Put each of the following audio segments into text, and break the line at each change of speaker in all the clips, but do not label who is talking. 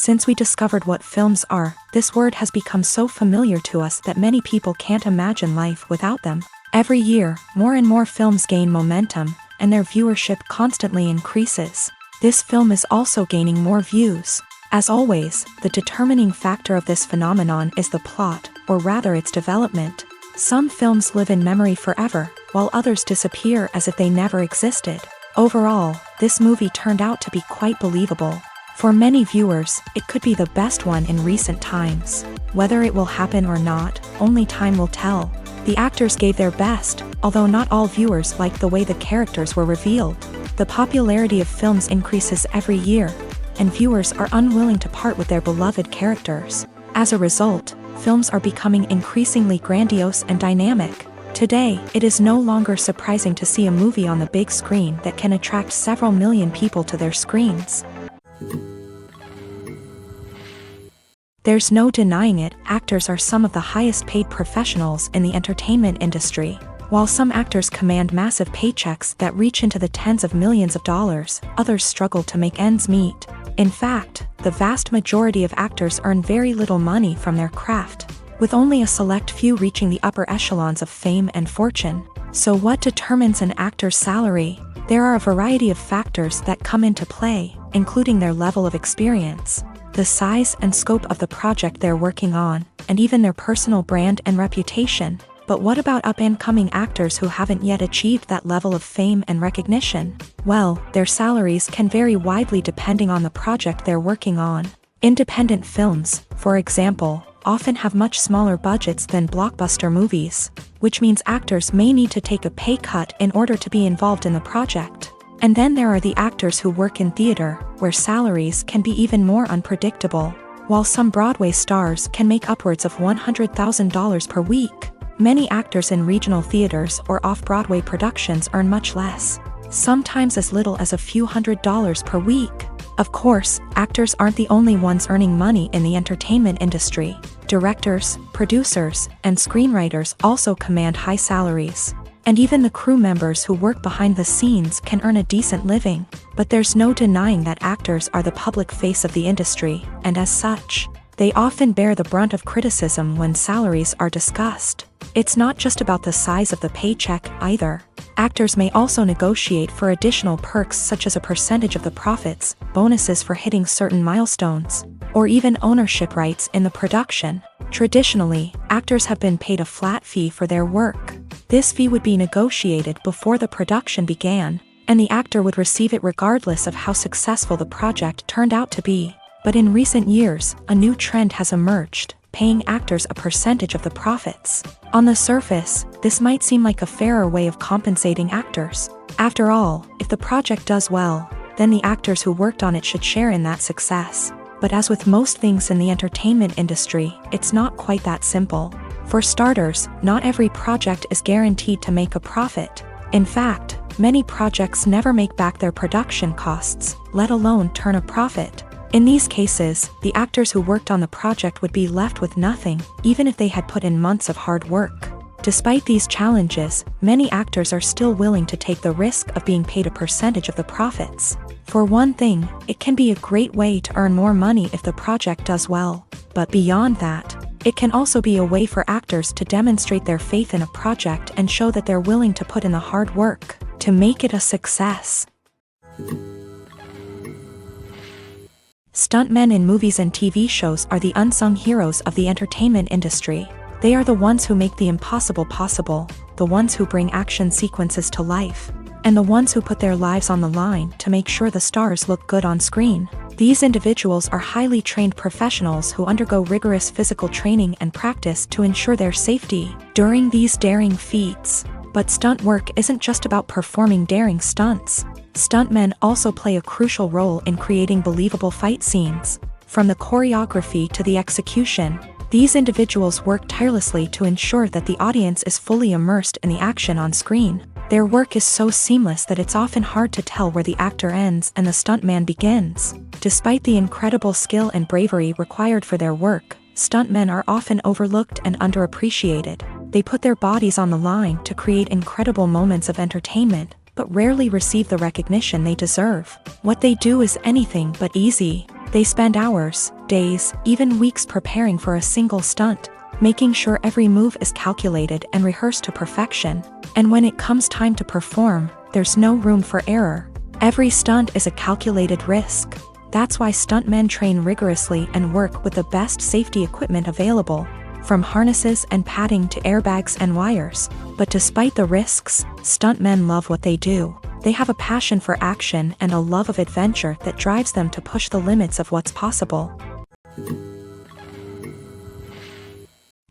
Since we discovered what films are, this word has become so familiar to us that many people can't imagine life without them. Every year, more and more films gain momentum, and their viewership constantly increases. This film is also gaining more views. As always, the determining factor of this phenomenon is the plot, or rather its development. Some films live in memory forever, while others disappear as if they never existed. Overall, this movie turned out to be quite believable. For many viewers, it could be the best one in recent times. Whether it will happen or not, only time will tell. The actors gave their best, although not all viewers liked the way the characters were revealed. The popularity of films increases every year, and viewers are unwilling to part with their beloved characters. As a result, films are becoming increasingly grandiose and dynamic. Today, it is no longer surprising to see a movie on the big screen that can attract several million people to their screens. There's no denying it, actors are some of the highest paid professionals in the entertainment industry. While some actors command massive paychecks that reach into the tens of millions of dollars, others struggle to make ends meet. In fact, the vast majority of actors earn very little money from their craft, with only a select few reaching the upper echelons of fame and fortune. So what determines an actor's salary? There are a variety of factors that come into play, including their level of experience, the size and scope of the project they're working on, and even their personal brand and reputation. But what about up-and-coming actors who haven't yet achieved that level of fame and recognition? Well, their salaries can vary widely depending on the project they're working on. Independent films, for example, often have much smaller budgets than blockbuster movies, which means actors may need to take a pay cut in order to be involved in the project. And then there are the actors who work in theater, where salaries can be even more unpredictable. While some Broadway stars can make upwards of $100,000 per week, many actors in regional theaters or off-Broadway productions earn much less, sometimes as little as a few $100s per week. Of course, actors aren't the only ones earning money in the entertainment industry. Directors, producers, and screenwriters also command high salaries. And even the crew members who work behind the scenes can earn a decent living. But there's no denying that actors are the public face of the industry, and as such, they often bear the brunt of criticism when salaries are discussed. It's not just about the size of the paycheck, either. Actors may also negotiate for additional perks such as a percentage of the profits, bonuses for hitting certain milestones, or even ownership rights in the production. Traditionally, actors have been paid a flat fee for their work. This fee would be negotiated before the production began, and the actor would receive it regardless of how successful the project turned out to be. But in recent years, a new trend has emerged, paying actors a percentage of the profits. On the surface, this might seem like a fairer way of compensating actors. After all, if the project does well, then the actors who worked on it should share in that success. But as with most things in the entertainment industry, it's not quite that simple. For starters, not every project is guaranteed to make a profit. In fact, many projects never make back their production costs, let alone turn a profit. In these cases, the actors who worked on the project would be left with nothing, even if they had put in months of hard work. Despite these challenges, many actors are still willing to take the risk of being paid a percentage of the profits. For one thing, it can be a great way to earn more money if the project does well. But beyond that, it can also be a way for actors to demonstrate their faith in a project and show that they're willing to put in the hard work to make it a success. Stuntmen in movies and TV shows are the unsung heroes of the entertainment industry. They are the ones who make the impossible possible, the ones who bring action sequences to life, and the ones who put their lives on the line to make sure the stars look good on screen. These individuals are highly trained professionals who undergo rigorous physical training and practice to ensure their safety during these daring feats. But stunt work isn't just about performing daring stunts. Stuntmen also play a crucial role in creating believable fight scenes. From the choreography to the execution, these individuals work tirelessly to ensure that the audience is fully immersed in the action on screen. Their work is so seamless that it's often hard to tell where the actor ends and the stuntman begins. Despite the incredible skill and bravery required for their work, stuntmen are often overlooked and underappreciated. They put their bodies on the line to create incredible moments of entertainment, but rarely receive the recognition they deserve. What they do is anything but easy. They spend hours, days, even weeks preparing for a single stunt, making sure every move is calculated and rehearsed to perfection. And when it comes time to perform, there's no room for error. Every stunt is a calculated risk. That's why stuntmen train rigorously and work with the best safety equipment available, from harnesses and padding to airbags and wires. But despite the risks, stuntmen love what they do. They have a passion for action and a love of adventure that drives them to push the limits of what's possible.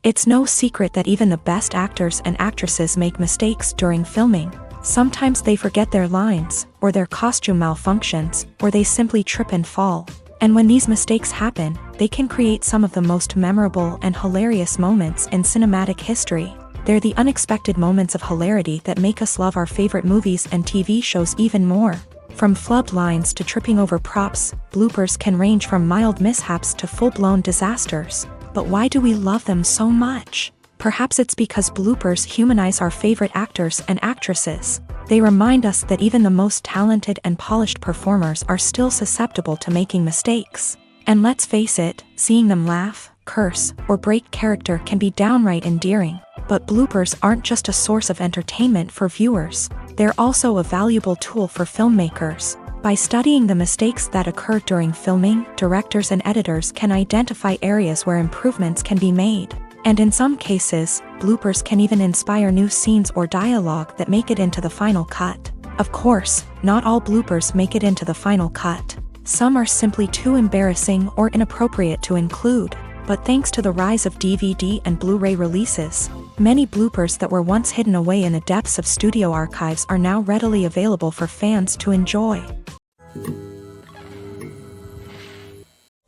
It's no secret that even the best actors and actresses make mistakes during filming. Sometimes they forget their lines, or their costume malfunctions, or they simply trip and fall. And when these mistakes happen, they can create some of the most memorable and hilarious moments in cinematic history. They're the unexpected moments of hilarity that make us love our favorite movies and TV shows even more. From flubbed lines to tripping over props, bloopers can range from mild mishaps to full-blown disasters. But why do we love them so much? Perhaps it's because bloopers humanize our favorite actors and actresses. They remind us that even the most talented and polished performers are still susceptible to making mistakes. And let's face it, seeing them laugh, curse, or break character can be downright endearing. But bloopers aren't just a source of entertainment for viewers. They're also a valuable tool for filmmakers. By studying the mistakes that occur during filming, directors and editors can identify areas where improvements can be made. And in some cases, bloopers can even inspire new scenes or dialogue that make it into the final cut. Of course, not all bloopers make it into the final cut. Some are simply too embarrassing or inappropriate to include. But thanks to the rise of DVD and Blu-ray releases, many bloopers that were once hidden away in the depths of studio archives are now readily available for fans to enjoy.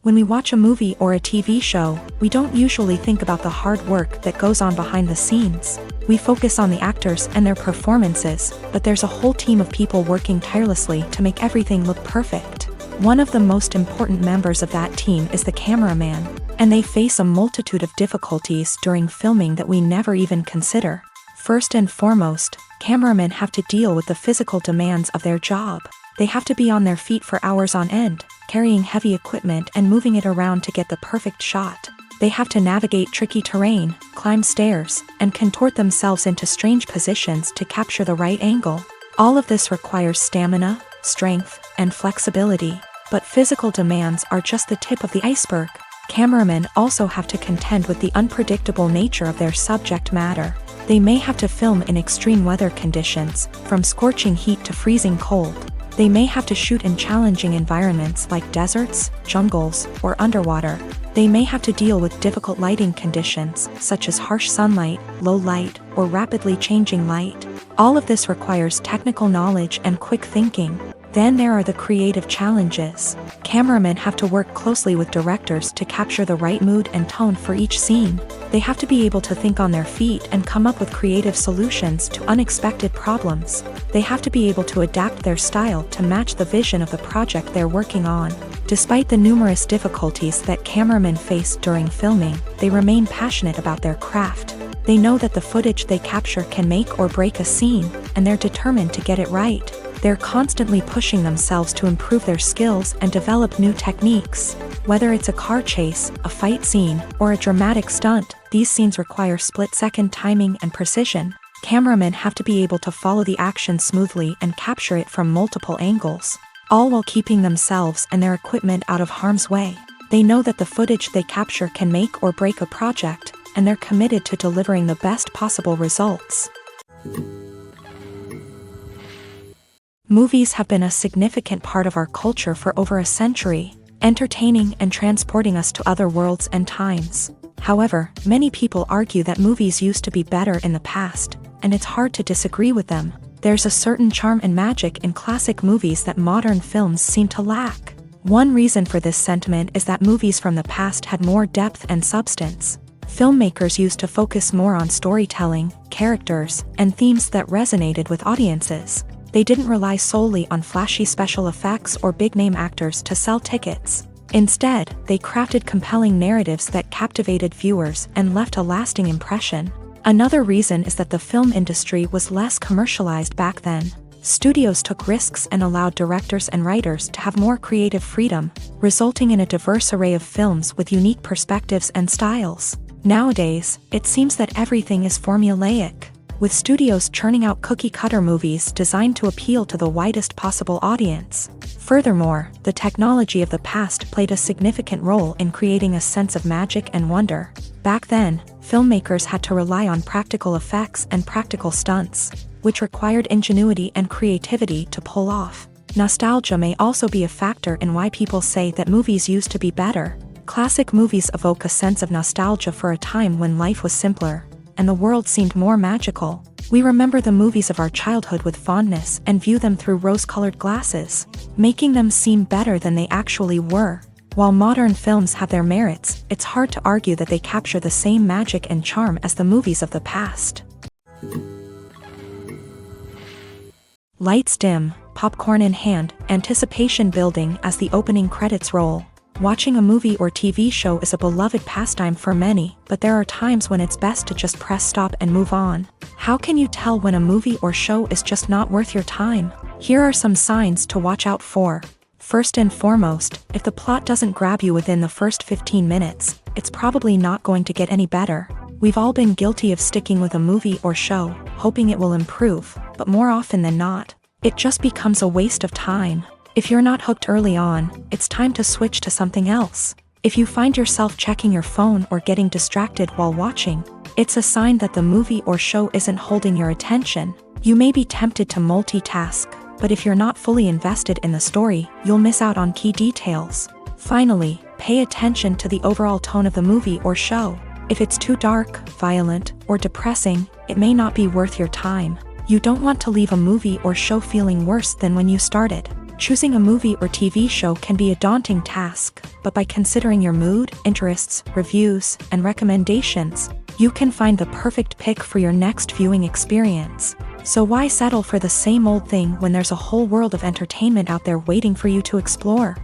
When we watch a movie or a TV show, we don't usually think about the hard work that goes on behind the scenes. We focus on the actors and their performances, but there's a whole team of people working tirelessly to make everything look perfect. One of the most important members of that team is the cameraman, and they face a multitude of difficulties during filming that we never even consider. First and foremost, cameramen have to deal with the physical demands of their job. They have to be on their feet for hours on end, carrying heavy equipment and moving it around to get the perfect shot. They have to navigate tricky terrain, climb stairs, and contort themselves into strange positions to capture the right angle. All of this requires stamina, strength, and flexibility. But physical demands are just the tip of the iceberg. Cameramen also have to contend with the unpredictable nature of their subject matter. They may have to film in extreme weather conditions, from scorching heat to freezing cold. They may have to shoot in challenging environments like deserts, jungles, or underwater. They may have to deal with difficult lighting conditions, such as harsh sunlight, low light, or rapidly changing light. All of this requires technical knowledge and quick thinking. Then there are the creative challenges. Cameramen have to work closely with directors to capture the right mood and tone for each scene. They have to be able to think on their feet and come up with creative solutions to unexpected problems. They have to be able to adapt their style to match the vision of the project they're working on. Despite the numerous difficulties that cameramen face during filming, they remain passionate about their craft. They know that the footage they capture can make or break a scene, and they're determined to get it right. They're constantly pushing themselves to improve their skills and develop new techniques. Whether it's a car chase, a fight scene, or a dramatic stunt, these scenes require split-second timing and precision. Cameramen have to be able to follow the action smoothly and capture it from multiple angles, all while keeping themselves and their equipment out of harm's way. They know that the footage they capture can make or break a project, and they're committed to delivering the best possible results. Movies have been a significant part of our culture for over a century, entertaining and transporting us to other worlds and times. However, many people argue that movies used to be better in the past, and it's hard to disagree with them. There's a certain charm and magic in classic movies that modern films seem to lack. One reason for this sentiment is that movies from the past had more depth and substance. Filmmakers used to focus more on storytelling, characters, and themes that resonated with audiences. They didn't rely solely on flashy special effects or big-name actors to sell tickets. Instead, they crafted compelling narratives that captivated viewers and left a lasting impression. Another reason is that the film industry was less commercialized back then. Studios took risks and allowed directors and writers to have more creative freedom, resulting in a diverse array of films with unique perspectives and styles. Nowadays, it seems that everything is formulaic, with studios churning out cookie-cutter movies designed to appeal to the widest possible audience. Furthermore, the technology of the past played a significant role in creating a sense of magic and wonder. Back then, filmmakers had to rely on practical effects and practical stunts, which required ingenuity and creativity to pull off. Nostalgia may also be a factor in why people say that movies used to be better. Classic movies evoke a sense of nostalgia for a time when life was simpler, and the world seemed more magical. We remember the movies of our childhood with fondness and view them through rose-colored glasses, making them seem better than they actually were. While modern films have their merits, it's hard to argue that they capture the same magic and charm as the movies of the past. Lights dim, popcorn in hand, anticipation building as the opening credits roll. Watching a movie or TV show is a beloved pastime for many, but there are times when it's best to just press stop and move on. How can you tell when a movie or show is just not worth your time? Here are some signs to watch out for. First and foremost, if the plot doesn't grab you within the first 15 minutes, it's probably not going to get any better. We've all been guilty of sticking with a movie or show, hoping it will improve, but more often than not, it just becomes a waste of time. If you're not hooked early on, it's time to switch to something else. If you find yourself checking your phone or getting distracted while watching, it's a sign that the movie or show isn't holding your attention. You may be tempted to multitask, but if you're not fully invested in the story, you'll miss out on key details. Finally, pay attention to the overall tone of the movie or show. If it's too dark, violent, or depressing, it may not be worth your time. You don't want to leave a movie or show feeling worse than when you started. Choosing a movie or TV show can be a daunting task, but by considering your mood, interests, reviews, and recommendations, you can find the perfect pick for your next viewing experience. So why settle for the same old thing when there's a whole world of entertainment out there waiting for you to explore?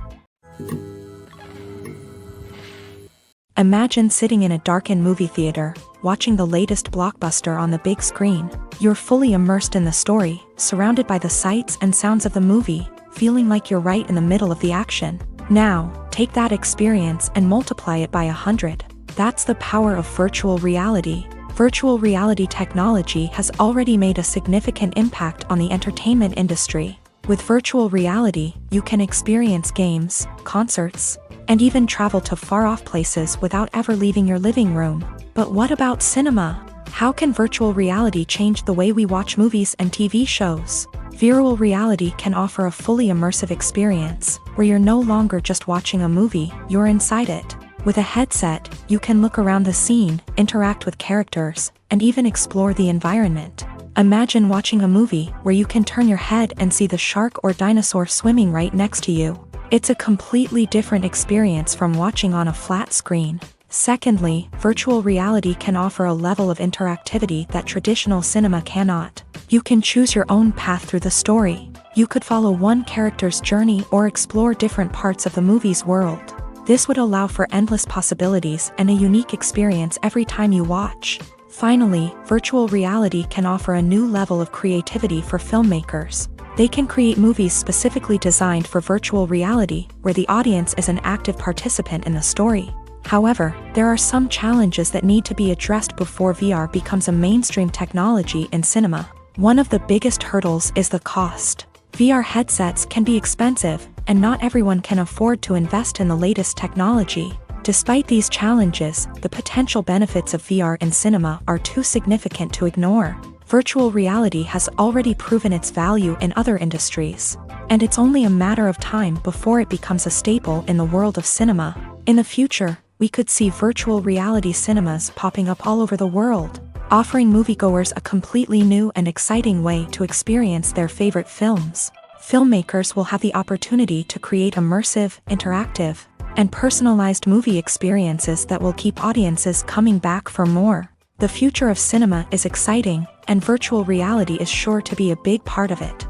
Imagine sitting in a darkened movie theater, watching the latest blockbuster on the big screen. You're fully immersed in the story, surrounded by the sights and sounds of the movie, feeling like you're right in the middle of the action. Now, take that experience and multiply it by 100. That's the power of virtual reality. Virtual reality technology has already made a significant impact on the entertainment industry. With virtual reality, you can experience games, concerts, and even travel to far-off places without ever leaving your living room. But what about cinema? How can virtual reality change the way we watch movies and TV shows? Virtual reality can offer a fully immersive experience, where you're no longer just watching a movie, you're inside it. With a headset, you can look around the scene, interact with characters, and even explore the environment. Imagine watching a movie where you can turn your head and see the shark or dinosaur swimming right next to you. It's a completely different experience from watching on a flat screen. Secondly, virtual reality can offer a level of interactivity that traditional cinema cannot. You can choose your own path through the story. You could follow one character's journey or explore different parts of the movie's world. This would allow for endless possibilities and a unique experience every time you watch. Finally, virtual reality can offer a new level of creativity for filmmakers. They can create movies specifically designed for virtual reality, where the audience is an active participant in the story. However, there are some challenges that need to be addressed before VR becomes a mainstream technology in cinema. One of the biggest hurdles is the cost. VR headsets can be expensive, and not everyone can afford to invest in the latest technology. Despite these challenges, the potential benefits of VR in cinema are too significant to ignore. Virtual reality has already proven its value in other industries, and it's only a matter of time before it becomes a staple in the world of cinema. In the future, we could see virtual reality cinemas popping up all over the world, offering moviegoers a completely new and exciting way to experience their favorite films. Filmmakers will have the opportunity to create immersive, interactive, and personalized movie experiences that will keep audiences coming back for more. The future of cinema is exciting, and virtual reality is sure to be a big part of it.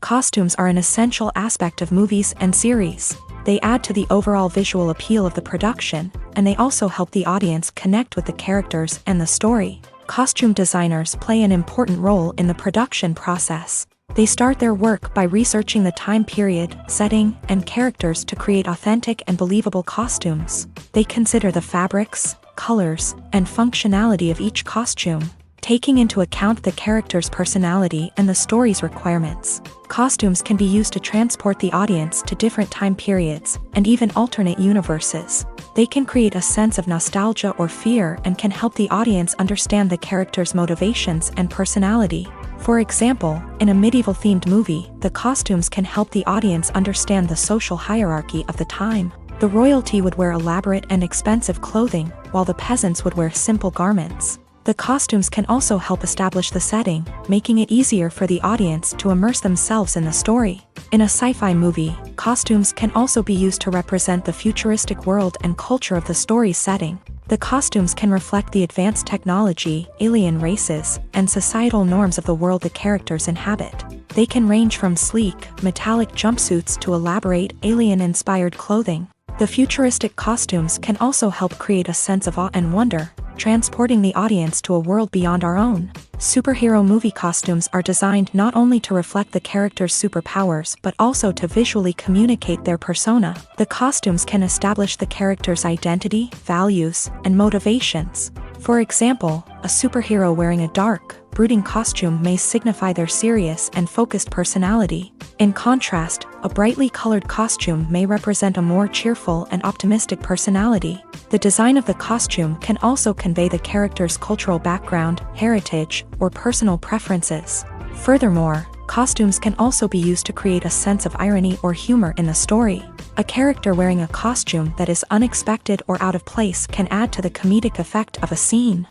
Costumes are an essential aspect of movies and series. They add to the overall visual appeal of the production, and they also help the audience connect with the characters and the story. Costume designers play an important role in the production process. They start their work by researching the time period, setting, and characters to create authentic and believable costumes. They consider the fabrics, colors, and functionality of each costume, taking into account the character's personality and the story's requirements. Costumes can be used to transport the audience to different time periods and even alternate universes. They can create a sense of nostalgia or fear and can help the audience understand the character's motivations and personality. For example, in a medieval-themed movie, the costumes can help the audience understand the social hierarchy of the time. The royalty would wear elaborate and expensive clothing, while the peasants would wear simple garments. The costumes can also help establish the setting, making it easier for the audience to immerse themselves in the story. In a sci-fi movie, costumes can also be used to represent the futuristic world and culture of the story's setting. The costumes can reflect the advanced technology, alien races, and societal norms of the world the characters inhabit. They can range from sleek, metallic jumpsuits to elaborate, alien-inspired clothing. The futuristic costumes can also help create a sense of awe and wonder, transporting the audience to a world beyond our own. Superhero movie costumes are designed not only to reflect the character's superpowers but also to visually communicate their persona. The costumes can establish the character's identity, values, and motivations. For example, a superhero wearing a dark, brooding costume may signify their serious and focused personality. In contrast, a brightly colored costume may represent a more cheerful and optimistic personality. The design of the costume can also convey the character's cultural background, heritage, or personal preferences. Furthermore, costumes can also be used to create a sense of irony or humor in the story. A character wearing a costume that is unexpected or out of place can add to the comedic effect of a scene.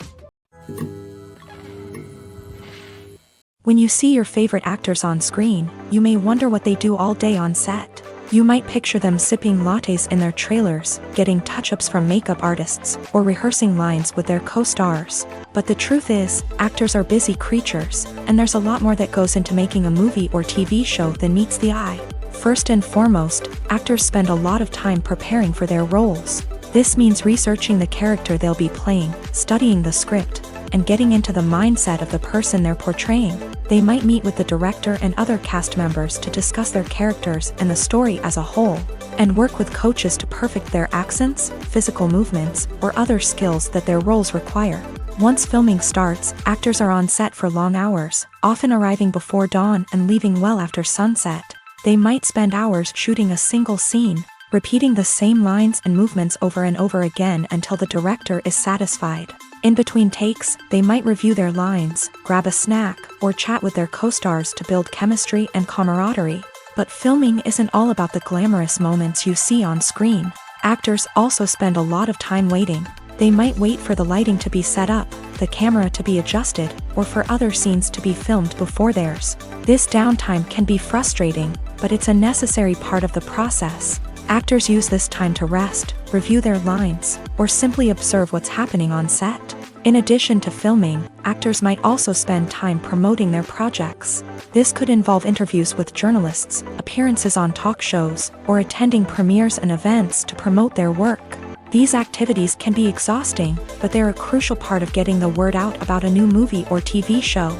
When you see your favorite actors on screen, you may wonder what they do all day on set. You might picture them sipping lattes in their trailers, getting touch-ups from makeup artists, or rehearsing lines with their co-stars. But the truth is, actors are busy creatures, and there's a lot more that goes into making a movie or TV show than meets the eye. First and foremost, actors spend a lot of time preparing for their roles. This means researching the character they'll be playing, studying the script, and getting into the mindset of the person they're portraying. They might meet with the director and other cast members to discuss their characters and the story as a whole, and work with coaches to perfect their accents, physical movements, or other skills that their roles require. Once filming starts, actors are on set for long hours, often arriving before dawn and leaving well after sunset. They might spend hours shooting a single scene, repeating the same lines and movements over and over again until the director is satisfied. In between takes, they might review their lines, grab a snack, or chat with their co-stars to build chemistry and camaraderie. But filming isn't all about the glamorous moments you see on screen. Actors also spend a lot of time waiting. They might wait for the lighting to be set up, the camera to be adjusted, or for other scenes to be filmed before theirs. This downtime can be frustrating, but it's a necessary part of the process. Actors use this time to rest, review their lines, or simply observe what's happening on set. In addition to filming, actors might also spend time promoting their projects. This could involve interviews with journalists, appearances on talk shows, or attending premieres and events to promote their work. These activities can be exhausting, but they're a crucial part of getting the word out about a new movie or TV show.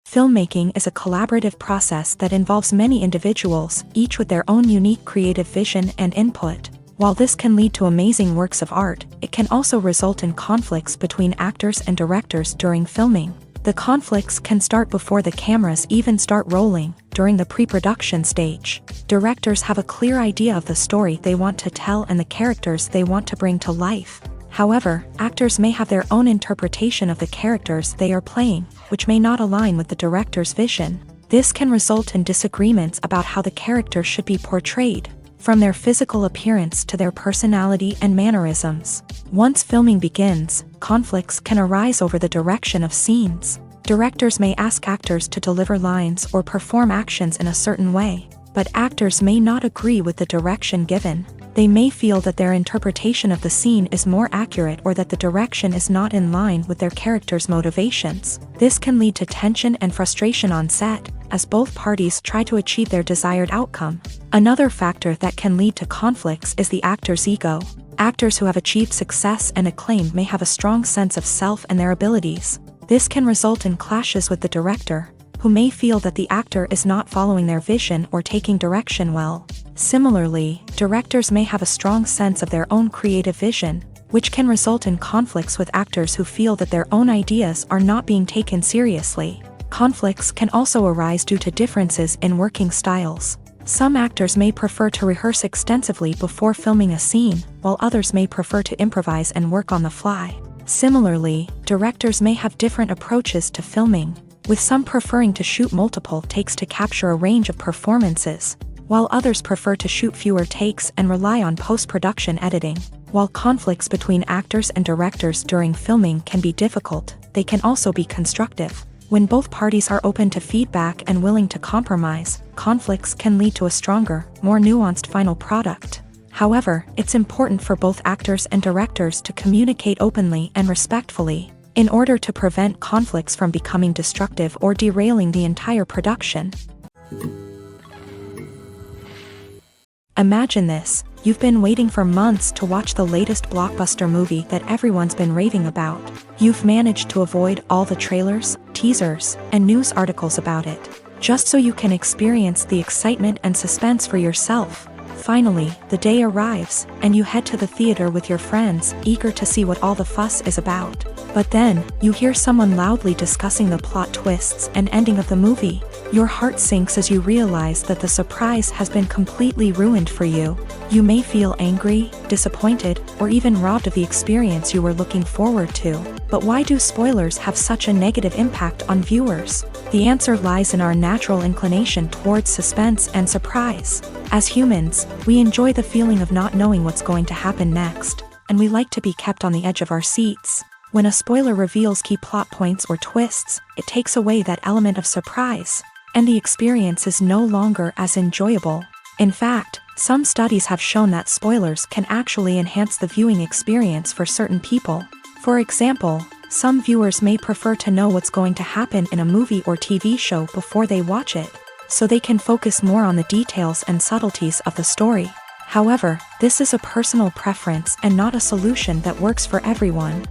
Filmmaking is a collaborative process that involves many individuals, each with their own unique creative vision and input. While this can lead to amazing works of art, it can also result in conflicts between actors and directors during filming. The conflicts can start before the cameras even start rolling, during the pre-production stage. Directors have a clear idea of the story they want to tell and the characters they want to bring to life. However, actors may have their own interpretation of the characters they are playing, which may not align with the director's vision. This can result in disagreements about how the character should be portrayed, from their physical appearance to their personality and mannerisms. Once filming begins, conflicts can arise over the direction of scenes. Directors may ask actors to deliver lines or perform actions in a certain way, but actors may not agree with the direction given. They may feel that their interpretation of the scene is more accurate or that the direction is not in line with their character's motivations. This can lead to tension and frustration on set, as both parties try to achieve their desired outcome. Another factor that can lead to conflicts is the actor's ego. Actors who have achieved success and acclaim may have a strong sense of self and their abilities. This can result in clashes with the director, who may feel that the actor is not following their vision or taking direction well. Similarly, directors may have a strong sense of their own creative vision, which can result in conflicts with actors who feel that their own ideas are not being taken seriously. Conflicts can also arise due to differences in working styles. Some actors may prefer to rehearse extensively before filming a scene, while others may prefer to improvise and work on the fly. Similarly, directors may have different approaches to filming, with some preferring to shoot multiple takes to capture a range of performances, while others prefer to shoot fewer takes and rely on post-production editing. While conflicts between actors and directors during filming can be difficult, they can also be constructive. When both parties are open to feedback and willing to compromise, conflicts can lead to a stronger, more nuanced final product. However, it's important for both actors and directors to communicate openly and respectfully, in order to prevent conflicts from becoming destructive or derailing the entire production. Imagine this: you've been waiting for months to watch the latest blockbuster movie that everyone's been raving about. You've managed to avoid all the trailers, teasers, and news articles about it, just so you can experience the excitement and suspense for yourself. Finally, the day arrives, and you head to the theater with your friends, eager to see what all the fuss is about. But then, you hear someone loudly discussing the plot twists and ending of the movie. Your heart sinks as you realize that the surprise has been completely ruined for you. You may feel angry, disappointed, or even robbed of the experience you were looking forward to. But why do spoilers have such a negative impact on viewers? The answer lies in our natural inclination towards suspense and surprise. As humans, we enjoy the feeling of not knowing what's going to happen next, and we like to be kept on the edge of our seats. When a spoiler reveals key plot points or twists, it takes away that element of surprise, and the experience is no longer as enjoyable. In fact, some studies have shown that spoilers can actually enhance the viewing experience for certain people. For example, some viewers may prefer to know what's going to happen in a movie or TV show before they watch it, so they can focus more on the details and subtleties of the story. However, this is a personal preference and not a solution that works for everyone.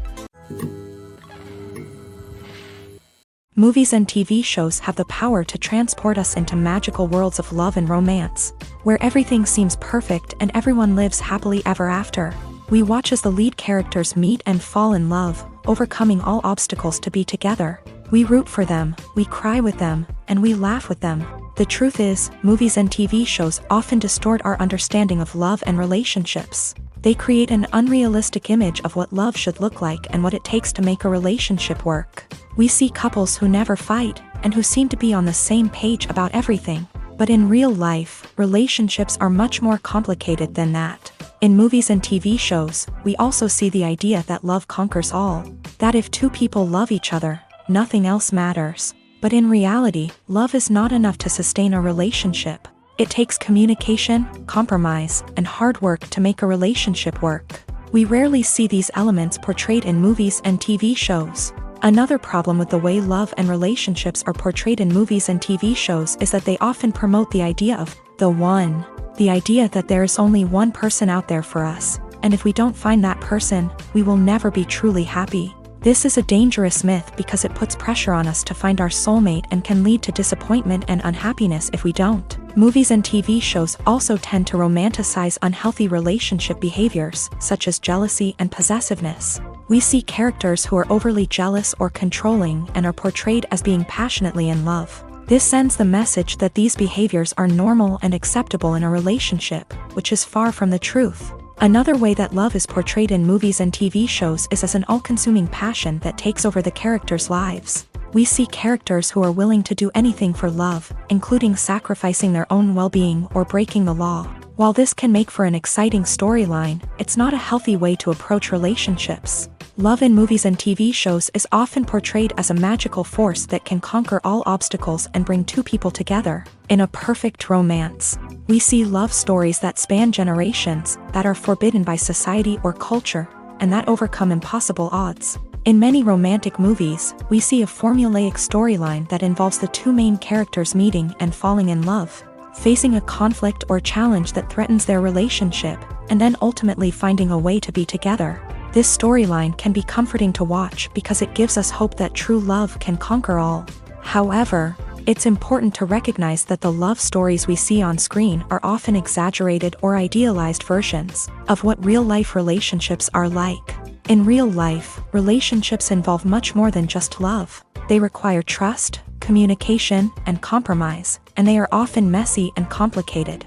Movies and TV shows have the power to transport us into magical worlds of love and romance, where everything seems perfect and everyone lives happily ever after. We watch as the lead characters meet and fall in love, overcoming all obstacles to be together. We root for them, we cry with them, and we laugh with them. The truth is, movies and TV shows often distort our understanding of love and relationships. They create an unrealistic image of what love should look like and what it takes to make a relationship work. We see couples who never fight, and who seem to be on the same page about everything. But in real life, relationships are much more complicated than that. In movies and TV shows, we also see the idea that love conquers all. That if two people love each other, nothing else matters. But in reality, love is not enough to sustain a relationship. It takes communication, compromise, and hard work to make a relationship work. We rarely see these elements portrayed in movies and TV shows. Another problem with the way love and relationships are portrayed in movies and TV shows is that they often promote the idea of the one. The idea that there is only one person out there for us, and if we don't find that person, we will never be truly happy. This is a dangerous myth because it puts pressure on us to find our soulmate and can lead to disappointment and unhappiness if we don't. Movies and TV shows also tend to romanticize unhealthy relationship behaviors, such as jealousy and possessiveness. We see characters who are overly jealous or controlling and are portrayed as being passionately in love. This sends the message that these behaviors are normal and acceptable in a relationship, which is far from the truth. Another way that love is portrayed in movies and TV shows is as an all-consuming passion that takes over the characters' lives. We see characters who are willing to do anything for love, including sacrificing their own well-being or breaking the law. While this can make for an exciting storyline, it's not a healthy way to approach relationships. Love in movies and TV shows is often portrayed as a magical force that can conquer all obstacles and bring two people together. In a perfect romance, we see love stories that span generations, that are forbidden by society or culture, and that overcome impossible odds. In many romantic movies, we see a formulaic storyline that involves the two main characters meeting and falling in love, facing a conflict or challenge that threatens their relationship, and then ultimately finding a way to be together. This storyline can be comforting to watch because it gives us hope that true love can conquer all. However, it's important to recognize that the love stories we see on screen are often exaggerated or idealized versions of what real-life relationships are like. In real life, relationships involve much more than just love. They require trust, communication, and compromise, and they are often messy and complicated.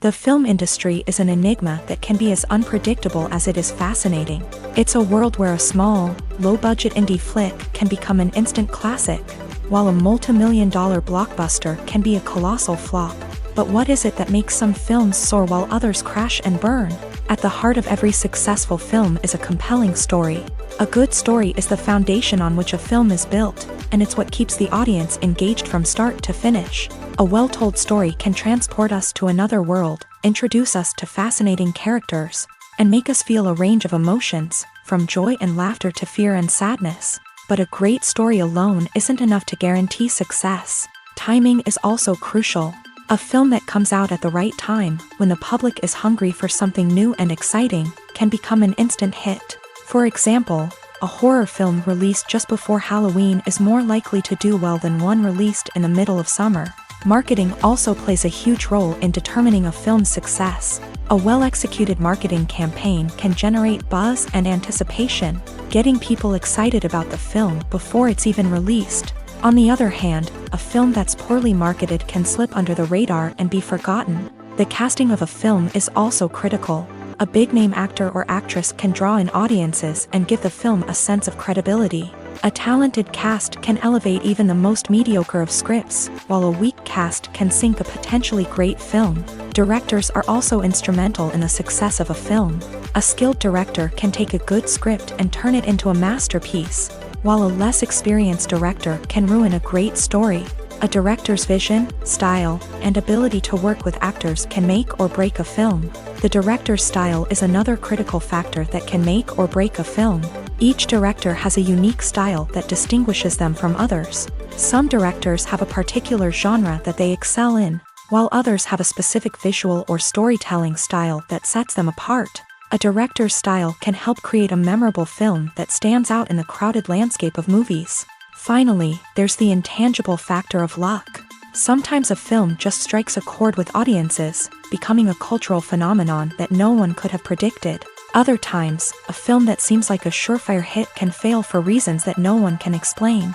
The film industry is an enigma that can be as unpredictable as it is fascinating. It's a world where a small, low-budget indie flick can become an instant classic, while a multi-million-dollar blockbuster can be a colossal flop. But what is it that makes some films soar while others crash and burn? At the heart of every successful film is a compelling story. A good story is the foundation on which a film is built, and it's what keeps the audience engaged from start to finish. A well-told story can transport us to another world, introduce us to fascinating characters, and make us feel a range of emotions, from joy and laughter to fear and sadness. But a great story alone isn't enough to guarantee success. Timing is also crucial. A film that comes out at the right time, when the public is hungry for something new and exciting, can become an instant hit. For example, a horror film released just before Halloween is more likely to do well than one released in the middle of summer. Marketing also plays a huge role in determining a film's success. A well-executed marketing campaign can generate buzz and anticipation, getting people excited about the film before it's even released. On the other hand, a film that's poorly marketed can slip under the radar and be forgotten. The casting of a film is also critical. A big-name actor or actress can draw in audiences and give the film a sense of credibility. A talented cast can elevate even the most mediocre of scripts, while a weak cast can sink a potentially great film. Directors are also instrumental in the success of a film. A skilled director can take a good script and turn it into a masterpiece, while a less experienced director can ruin a great story. A director's vision, style, and ability to work with actors can make or break a film. The director's style is another critical factor that can make or break a film. Each director has a unique style that distinguishes them from others. Some directors have a particular genre that they excel in, while others have a specific visual or storytelling style that sets them apart. A director's style can help create a memorable film that stands out in the crowded landscape of movies. Finally, there's the intangible factor of luck. Sometimes a film just strikes a chord with audiences, becoming a cultural phenomenon that no one could have predicted. Other times, a film that seems like a surefire hit can fail for reasons that no one can explain.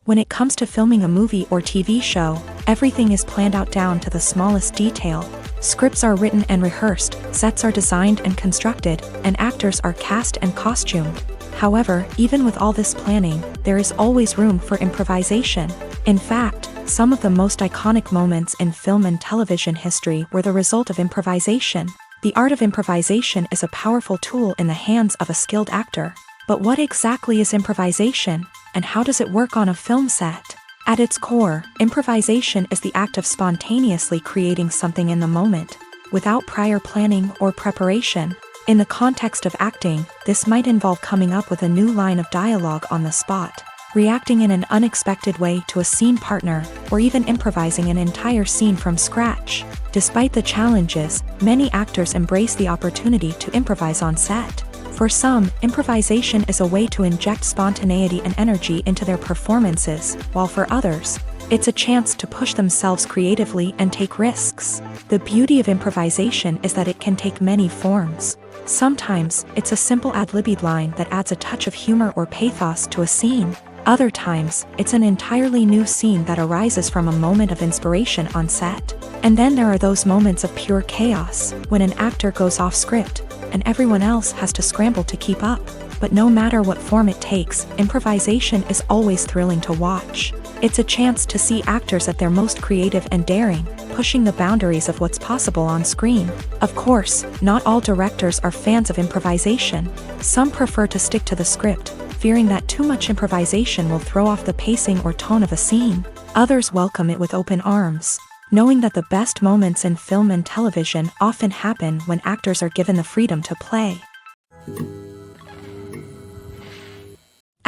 When it comes to filming a movie or TV show, everything is planned out down to the smallest detail. Scripts are written and rehearsed, sets are designed and constructed, and actors are cast and costumed. However, even with all this planning, there is always room for improvisation. In fact, some of the most iconic moments in film and television history were the result of improvisation. The art of improvisation is a powerful tool in the hands of a skilled actor. But what exactly is improvisation, and how does it work on a film set? At its core, improvisation is the act of spontaneously creating something in the moment, without prior planning or preparation. In the context of acting, this might involve coming up with a new line of dialogue on the spot, reacting in an unexpected way to a scene partner, or even improvising an entire scene from scratch. Despite the challenges, many actors embrace the opportunity to improvise on set. For some, improvisation is a way to inject spontaneity and energy into their performances, while for others, it's a chance to push themselves creatively and take risks. The beauty of improvisation is that it can take many forms. Sometimes, it's a simple ad-libbed line that adds a touch of humor or pathos to a scene. Other times, it's an entirely new scene that arises from a moment of inspiration on set. And then there are those moments of pure chaos, when an actor goes off script, and everyone else has to scramble to keep up. But no matter what form it takes, improvisation is always thrilling to watch. It's a chance to see actors at their most creative and daring, pushing the boundaries of what's possible on screen. Of course, not all directors are fans of improvisation. Some prefer to stick to the script, fearing that too much improvisation will throw off the pacing or tone of a scene. Others welcome it with open arms, knowing that the best moments in film and television often happen when actors are given the freedom to play.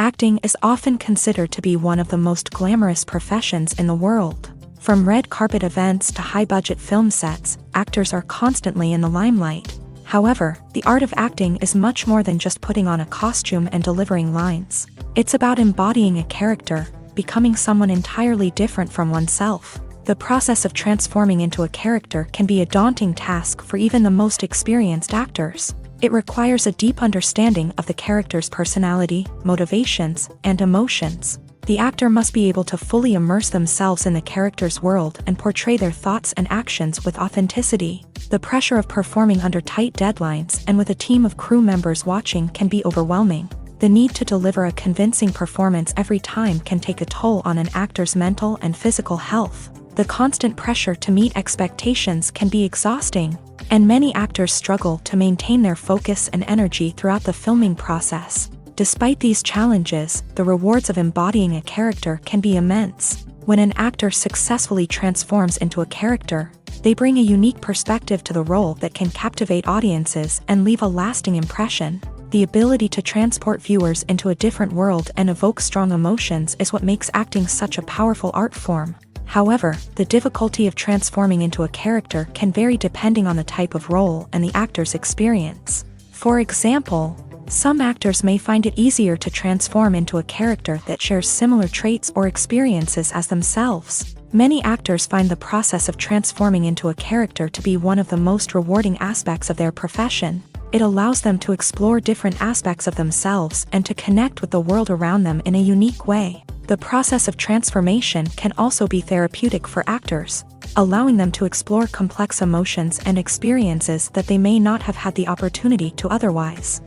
Acting is often considered to be one of the most glamorous professions in the world. From red carpet events to high-budget film sets, actors are constantly in the limelight. However, the art of acting is much more than just putting on a costume and delivering lines. It's about embodying a character, becoming someone entirely different from oneself. The process of transforming into a character can be a daunting task for even the most experienced actors. It requires a deep understanding of the character's personality, motivations, and emotions. The actor must be able to fully immerse themselves in the character's world and portray their thoughts and actions with authenticity. The pressure of performing under tight deadlines and with a team of crew members watching can be overwhelming. The need to deliver a convincing performance every time can take a toll on an actor's mental and physical health. The constant pressure to meet expectations can be exhausting, and many actors struggle to maintain their focus and energy throughout the filming process. Despite these challenges, the rewards of embodying a character can be immense. When an actor successfully transforms into a character, they bring a unique perspective to the role that can captivate audiences and leave a lasting impression. The ability to transport viewers into a different world and evoke strong emotions is what makes acting such a powerful art form. However, the difficulty of transforming into a character can vary depending on the type of role and the actor's experience. For example, some actors may find it easier to transform into a character that shares similar traits or experiences as themselves. Many actors find the process of transforming into a character to be one of the most rewarding aspects of their profession. It allows them to explore different aspects of themselves and to connect with the world around them in a unique way. The process of transformation can also be therapeutic for actors, allowing them to explore complex emotions and experiences that they may not have had the opportunity to otherwise.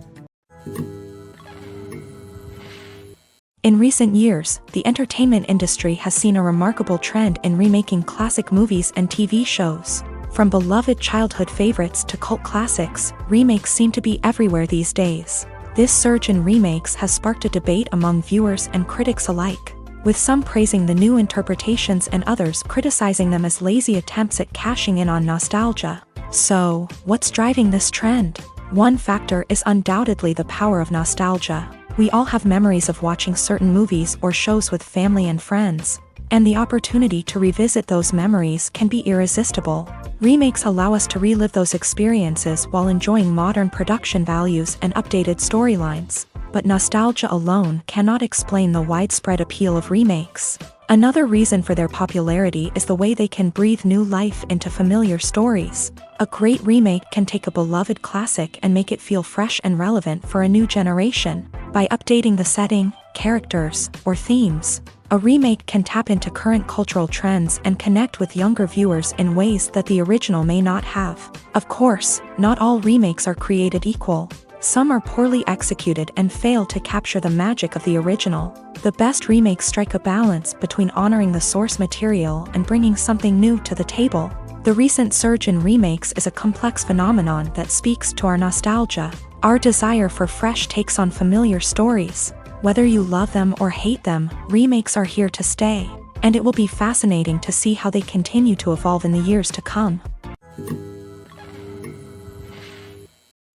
In recent years, the entertainment industry has seen a remarkable trend in remaking classic movies and TV shows. From beloved childhood favorites to cult classics, remakes seem to be everywhere these days. This surge in remakes has sparked a debate among viewers and critics alike, with some praising the new interpretations and others criticizing them as lazy attempts at cashing in on nostalgia. So, what's driving this trend? One factor is undoubtedly the power of nostalgia. We all have memories of watching certain movies or shows with family and friends, and the opportunity to revisit those memories can be irresistible. Remakes allow us to relive those experiences while enjoying modern production values and updated storylines, but nostalgia alone cannot explain the widespread appeal of remakes. Another reason for their popularity is the way they can breathe new life into familiar stories. A great remake can take a beloved classic and make it feel fresh and relevant for a new generation. By updating the setting, characters, or themes, a remake can tap into current cultural trends and connect with younger viewers in ways that the original may not have. Of course, not all remakes are created equal. Some are poorly executed and fail to capture the magic of the original. The best remakes strike a balance between honoring the source material and bringing something new to the table. The recent surge in remakes is a complex phenomenon that speaks to our nostalgia, our desire for fresh takes on familiar stories. Whether you love them or hate them, remakes are here to stay, and it will be fascinating to see how they continue to evolve in the years to come.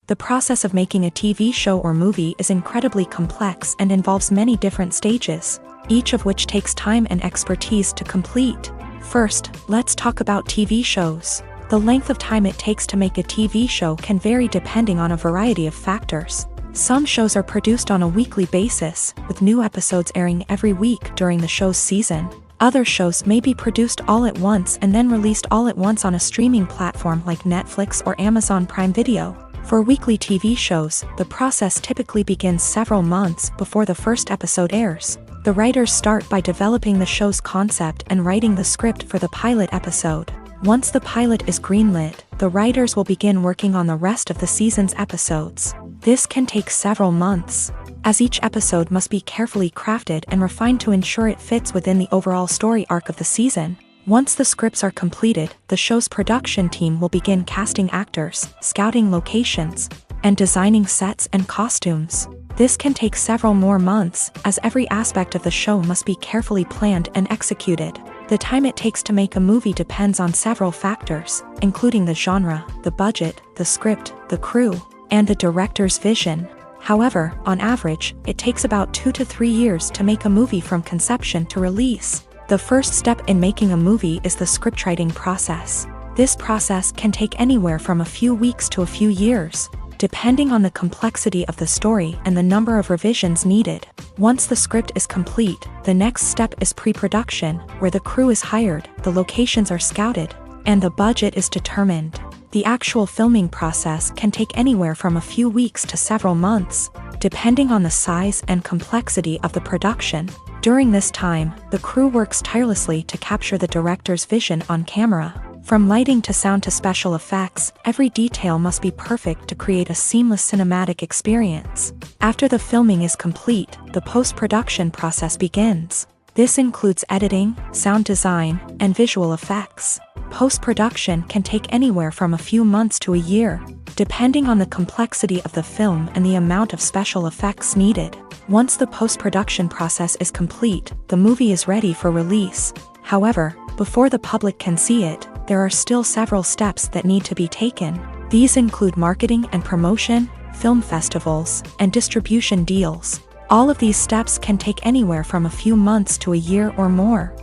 The process of making a TV show or movie is incredibly complex and involves many different stages, each of which takes time and expertise to complete. First, let's talk about TV shows. The length of time it takes to make a TV show can vary depending on a variety of factors. Some shows are produced on a weekly basis, with new episodes airing every week during the show's season. Other shows may be produced all at once and then released all at once on a streaming platform like Netflix or Amazon Prime Video. For weekly TV shows, the process typically begins several months before the first episode airs. The writers start by developing the show's concept and writing the script for the pilot episode. Once the pilot is greenlit, the writers will begin working on the rest of the season's episodes. This can take several months, as each episode must be carefully crafted and refined to ensure it fits within the overall story arc of the season. Once the scripts are completed, the show's production team will begin casting actors, scouting locations, and designing sets and costumes. This can take several more months, as every aspect of the show must be carefully planned and executed. The time it takes to make a movie depends on several factors, including the genre, the budget, the script, the crew, and the director's vision. However, on average, it takes about 2 to 3 years to make a movie from conception to release. The first step in making a movie is the scriptwriting process. This process can take anywhere from a few weeks to a few years, depending on the complexity of the story and the number of revisions needed. Once the script is complete, the next step is pre-production, where the crew is hired, the locations are scouted, and the budget is determined. The actual filming process can take anywhere from a few weeks to several months, depending on the size and complexity of the production. During this time, the crew works tirelessly to capture the director's vision on camera. From lighting to sound to special effects, every detail must be perfect to create a seamless cinematic experience. After the filming is complete, the post-production process begins. This includes editing, sound design, and visual effects. Post-production can take anywhere from a few months to a year, depending on the complexity of the film and the amount of special effects needed. Once the post-production process is complete, the movie is ready for release. However, before the public can see it, there are still several steps that need to be taken. These include marketing and promotion, film festivals, and distribution deals. All of these steps can take anywhere from a few months to a year or more.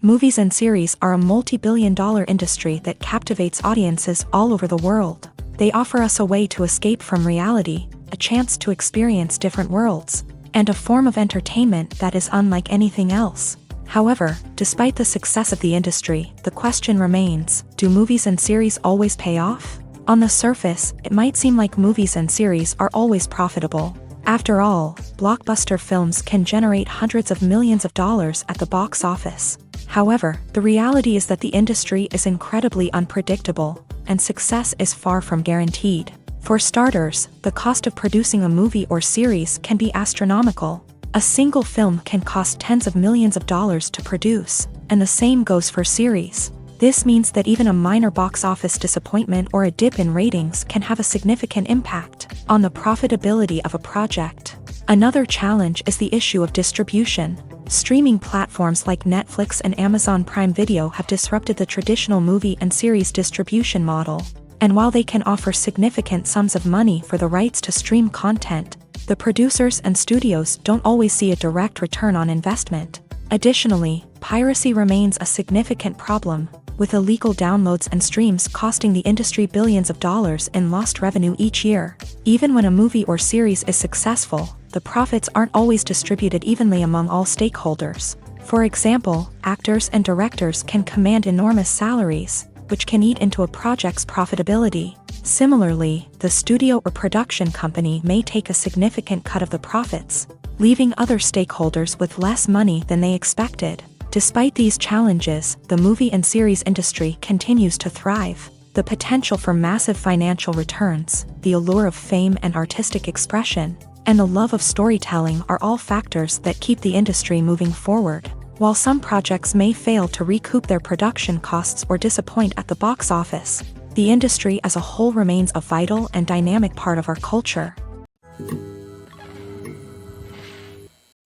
Movies and series are a multi-billion-dollar industry that captivates audiences all over the world. They offer us a way to escape from reality, a chance to experience different worlds, and a form of entertainment that is unlike anything else. However, despite the success of the industry, the question remains, do movies and series always pay off? On the surface, it might seem like movies and series are always profitable. After all, blockbuster films can generate hundreds of millions of dollars at the box office. However, the reality is that the industry is incredibly unpredictable, and success is far from guaranteed. For starters, the cost of producing a movie or series can be astronomical. A single film can cost tens of millions of dollars to produce, and the same goes for series. This means that even a minor box office disappointment or a dip in ratings can have a significant impact on the profitability of a project. Another challenge is the issue of distribution. Streaming platforms like Netflix and Amazon Prime Video have disrupted the traditional movie and series distribution model. And while they can offer significant sums of money for the rights to stream content, the producers and studios don't always see a direct return on investment. Additionally, piracy remains a significant problem, with illegal downloads and streams costing the industry billions of dollars in lost revenue each year. Even when a movie or series is successful, the profits aren't always distributed evenly among all stakeholders. For example, actors and directors can command enormous salaries, which can eat into a project's profitability. Similarly, the studio or production company may take a significant cut of the profits, leaving other stakeholders with less money than they expected. Despite these challenges, the movie and series industry continues to thrive. The potential for massive financial returns, the allure of fame and artistic expression, and the love of storytelling are all factors that keep the industry moving forward. While some projects may fail to recoup their production costs or disappoint at the box office, the industry as a whole remains a vital and dynamic part of our culture.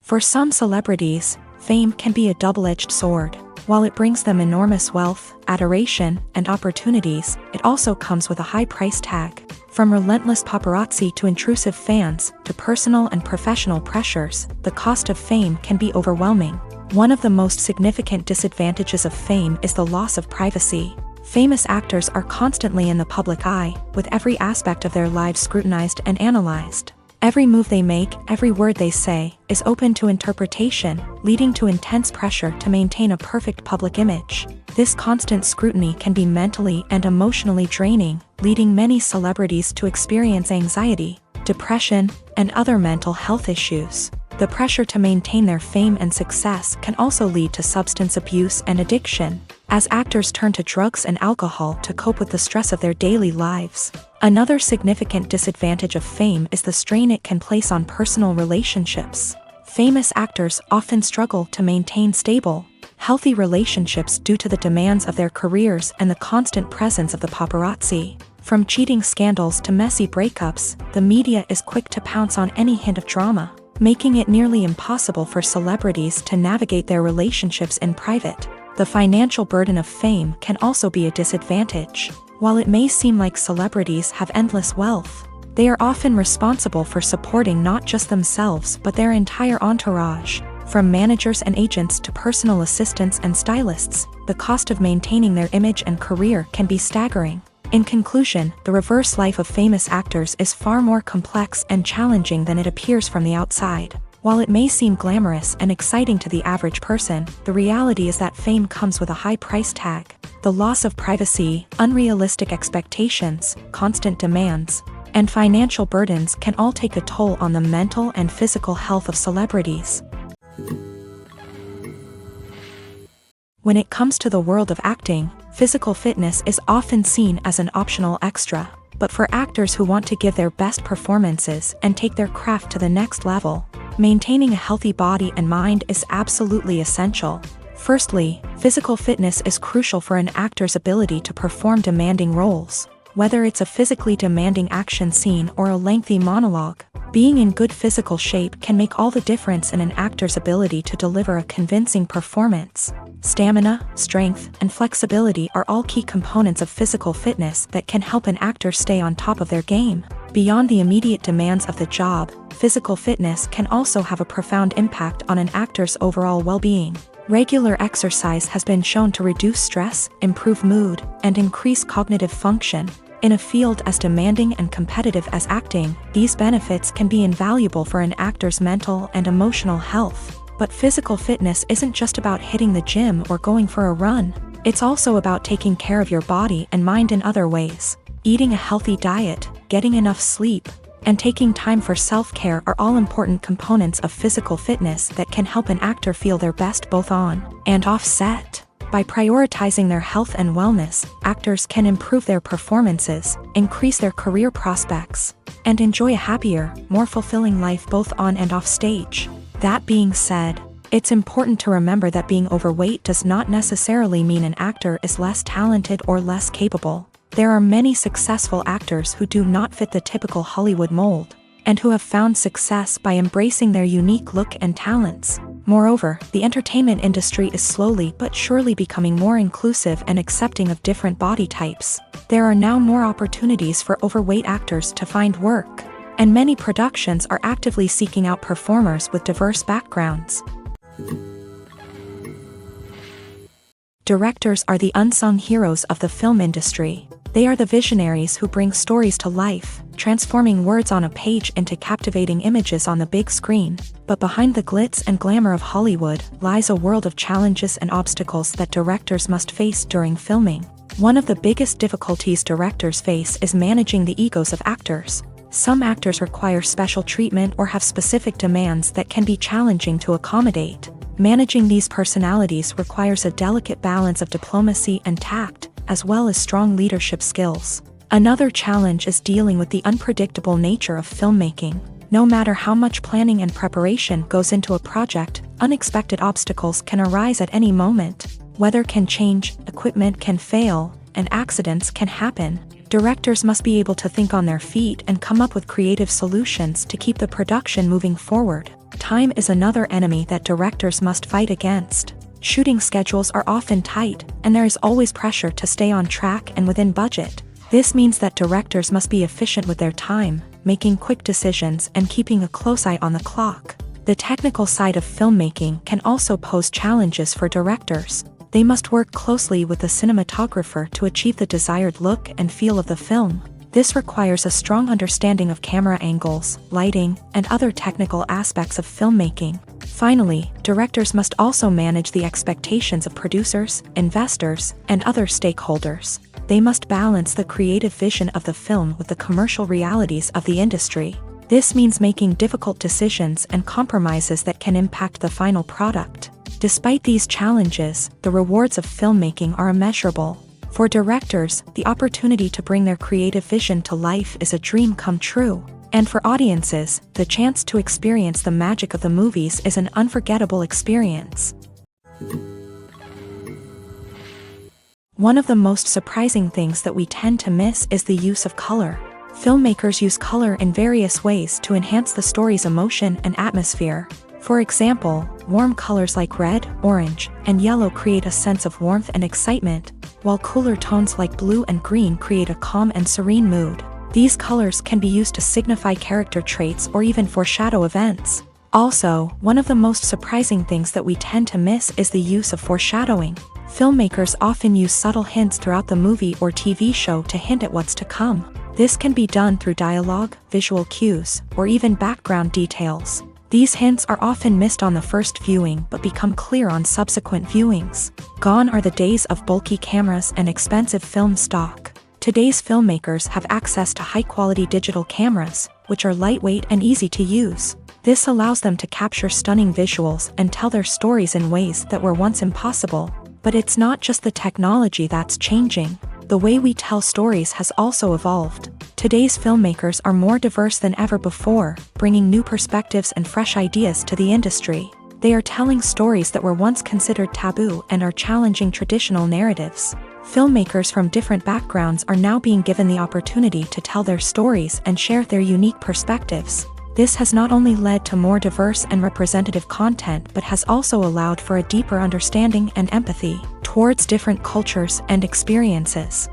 For some celebrities, fame can be a double-edged sword. While it brings them enormous wealth, adoration, and opportunities, it also comes with a high price tag. From relentless paparazzi to intrusive fans, to personal and professional pressures, the cost of fame can be overwhelming. One of the most significant disadvantages of fame is the loss of privacy. Famous actors are constantly in the public eye, with every aspect of their lives scrutinized and analyzed. Every move they make, every word they say, is open to interpretation, leading to intense pressure to maintain a perfect public image. This constant scrutiny can be mentally and emotionally draining, leading many celebrities to experience anxiety, depression, and other mental health issues. The pressure to maintain their fame and success can also lead to substance abuse and addiction, as actors turn to drugs and alcohol to cope with the stress of their daily lives. Another significant disadvantage of fame is the strain it can place on personal relationships. Famous actors often struggle to maintain stable, healthy relationships due to the demands of their careers and the constant presence of the paparazzi. From cheating scandals to messy breakups, the media is quick to pounce on any hint of drama, making it nearly impossible for celebrities to navigate their relationships in private. The financial burden of fame can also be a disadvantage. While it may seem like celebrities have endless wealth, they are often responsible for supporting not just themselves but their entire entourage. From managers and agents to personal assistants and stylists, the cost of maintaining their image and career can be staggering. In conclusion, the reverse life of famous actors is far more complex and challenging than it appears from the outside. While it may seem glamorous and exciting to the average person, the reality is that fame comes with a high price tag. The loss of privacy, unrealistic expectations, constant demands, and financial burdens can all take a toll on the mental and physical health of celebrities. When it comes to the world of acting, physical fitness is often seen as an optional extra. But for actors who want to give their best performances and take their craft to the next level, maintaining a healthy body and mind is absolutely essential. Firstly, physical fitness is crucial for an actor's ability to perform demanding roles. Whether it's a physically demanding action scene or a lengthy monologue, being in good physical shape can make all the difference in an actor's ability to deliver a convincing performance. Stamina, strength, and flexibility are all key components of physical fitness that can help an actor stay on top of their game. Beyond the immediate demands of the job, physical fitness can also have a profound impact on an actor's overall well-being. Regular exercise has been shown to reduce stress, improve mood, and increase cognitive function. In a field as demanding and competitive as acting, these benefits can be invaluable for an actor's mental and emotional health. But physical fitness isn't just about hitting the gym or going for a run. It's also about taking care of your body and mind in other ways. Eating a healthy diet, getting enough sleep, and taking time for self-care are all important components of physical fitness that can help an actor feel their best both on and off set. By prioritizing their health and wellness, actors can improve their performances, increase their career prospects, and enjoy a happier, more fulfilling life both on and off stage. That being said, it's important to remember that being overweight does not necessarily mean an actor is less talented or less capable. There are many successful actors who do not fit the typical Hollywood mold, and who have found success by embracing their unique look and talents. Moreover, the entertainment industry is slowly but surely becoming more inclusive and accepting of different body types. There are now more opportunities for overweight actors to find work, and many productions are actively seeking out performers with diverse backgrounds. Directors are the unsung heroes of the film industry. They are the visionaries who bring stories to life, transforming words on a page into captivating images on the big screen. But behind the glitz and glamour of Hollywood lies a world of challenges and obstacles that directors must face during filming. One of the biggest difficulties directors face is managing the egos of actors. Some actors require special treatment or have specific demands that can be challenging to accommodate. Managing these personalities requires a delicate balance of diplomacy and tact, as well as strong leadership skills. Another challenge is dealing with the unpredictable nature of filmmaking. No matter how much planning and preparation goes into a project, unexpected obstacles can arise at any moment. Weather can change, equipment can fail, and accidents can happen. Directors must be able to think on their feet and come up with creative solutions to keep the production moving forward. Time is another enemy that directors must fight against. Shooting schedules are often tight, and there is always pressure to stay on track and within budget. This means that directors must be efficient with their time, making quick decisions and keeping a close eye on the clock. The technical side of filmmaking can also pose challenges for directors. They must work closely with the cinematographer to achieve the desired look and feel of the film. This requires a strong understanding of camera angles, lighting, and other technical aspects of filmmaking. Finally, directors must also manage the expectations of producers, investors, and other stakeholders. They must balance the creative vision of the film with the commercial realities of the industry. This means making difficult decisions and compromises that can impact the final product. Despite these challenges, the rewards of filmmaking are immeasurable. For directors, the opportunity to bring their creative vision to life is a dream come true. And for audiences, the chance to experience the magic of the movies is an unforgettable experience. One of the most surprising things that we tend to miss is the use of color. Filmmakers use color in various ways to enhance the story's emotion and atmosphere. For example, warm colors like red, orange, and yellow create a sense of warmth and excitement, while cooler tones like blue and green create a calm and serene mood. These colors can be used to signify character traits or even foreshadow events. Also, one of the most surprising things that we tend to miss is the use of foreshadowing. Filmmakers often use subtle hints throughout the movie or TV show to hint at what's to come. This can be done through dialogue, visual cues, or even background details. These hints are often missed on the first viewing but become clear on subsequent viewings. Gone are the days of bulky cameras and expensive film stock. Today's filmmakers have access to high-quality digital cameras, which are lightweight and easy to use. This allows them to capture stunning visuals and tell their stories in ways that were once impossible. But it's not just the technology that's changing. The way we tell stories has also evolved. Today's filmmakers are more diverse than ever before, bringing new perspectives and fresh ideas to the industry. They are telling stories that were once considered taboo and are challenging traditional narratives. Filmmakers from different backgrounds are now being given the opportunity to tell their stories and share their unique perspectives. This has not only led to more diverse and representative content but has also allowed for a deeper understanding and empathy towards different cultures and experiences.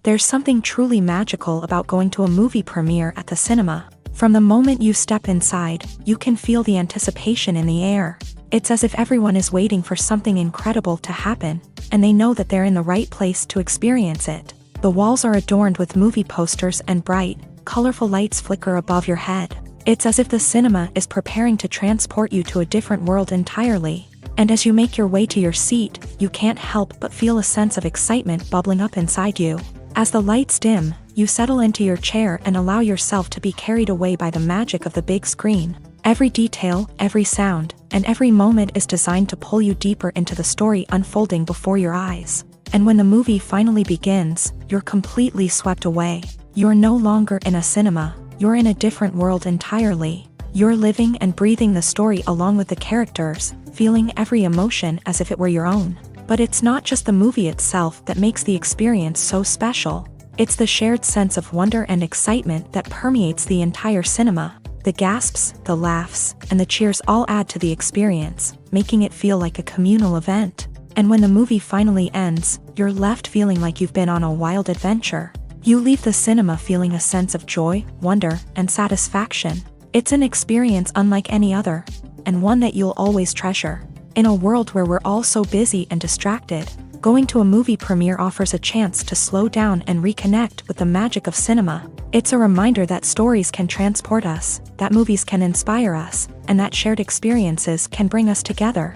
There's something truly magical about going to a movie premiere at the cinema. From the moment you step inside, you can feel the anticipation in the air. It's as if everyone is waiting for something incredible to happen, and they know that they're in the right place to experience it. The walls are adorned with movie posters and bright, colorful lights flicker above your head. It's as if the cinema is preparing to transport you to a different world entirely. And as you make your way to your seat, you can't help but feel a sense of excitement bubbling up inside you. As the lights dim, you settle into your chair and allow yourself to be carried away by the magic of the big screen. Every detail, every sound, and every moment is designed to pull you deeper into the story unfolding before your eyes. And when the movie finally begins, you're completely swept away. You're no longer in a cinema, you're in a different world entirely. You're living and breathing the story along with the characters, feeling every emotion as if it were your own. But it's not just the movie itself that makes the experience so special. It's the shared sense of wonder and excitement that permeates the entire cinema. The gasps, the laughs, and the cheers all add to the experience, making it feel like a communal event. And when the movie finally ends, you're left feeling like you've been on a wild adventure. You leave the cinema feeling a sense of joy, wonder, and satisfaction. It's an experience unlike any other, and one that you'll always treasure. In a world where we're all so busy and distracted, going to a movie premiere offers a chance to slow down and reconnect with the magic of cinema. It's a reminder that stories can transport us, that movies can inspire us, and that shared experiences can bring us together.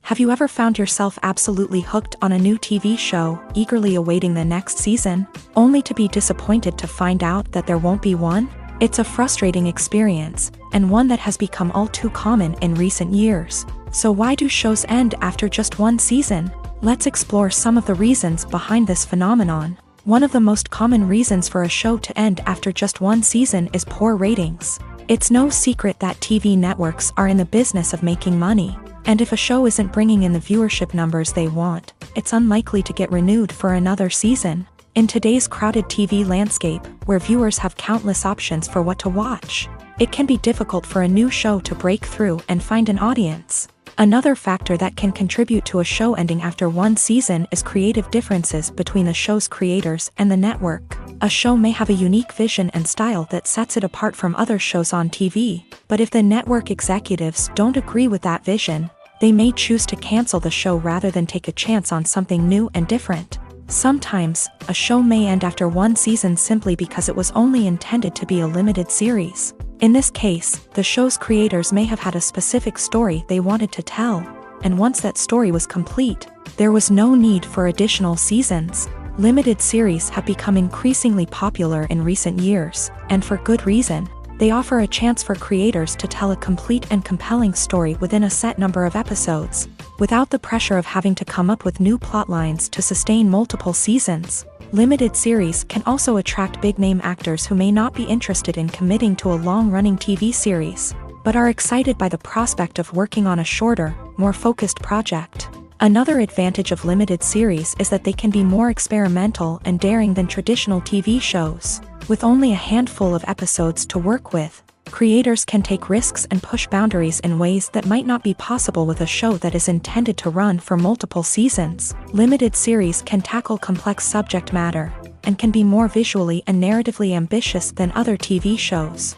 Have you ever found yourself absolutely hooked on a new TV show, eagerly awaiting the next season, only to be disappointed to find out that there won't be one? It's a frustrating experience, and one that has become all too common in recent years. So why do shows end after just one season? Let's explore some of the reasons behind this phenomenon. One of the most common reasons for a show to end after just one season is poor ratings. It's no secret that TV networks are in the business of making money. And if a show isn't bringing in the viewership numbers they want, it's unlikely to get renewed for another season. In today's crowded TV landscape, where viewers have countless options for what to watch, it can be difficult for a new show to break through and find an audience. Another factor that can contribute to a show ending after one season is creative differences between the show's creators and the network. A show may have a unique vision and style that sets it apart from other shows on TV, but if the network executives don't agree with that vision, they may choose to cancel the show rather than take a chance on something new and different. Sometimes, a show may end after one season simply because it was only intended to be a limited series. In this case, the show's creators may have had a specific story they wanted to tell, and once that story was complete, there was no need for additional seasons. Limited series have become increasingly popular in recent years, and for good reason. They offer a chance for creators to tell a complete and compelling story within a set number of episodes, without the pressure of having to come up with new plotlines to sustain multiple seasons. Limited series can also attract big-name actors who may not be interested in committing to a long-running TV series, but are excited by the prospect of working on a shorter, more focused project. Another advantage of limited series is that they can be more experimental and daring than traditional TV shows. With only a handful of episodes to work with, creators can take risks and push boundaries in ways that might not be possible with a show that is intended to run for multiple seasons. Limited series can tackle complex subject matter, and can be more visually and narratively ambitious than other TV shows.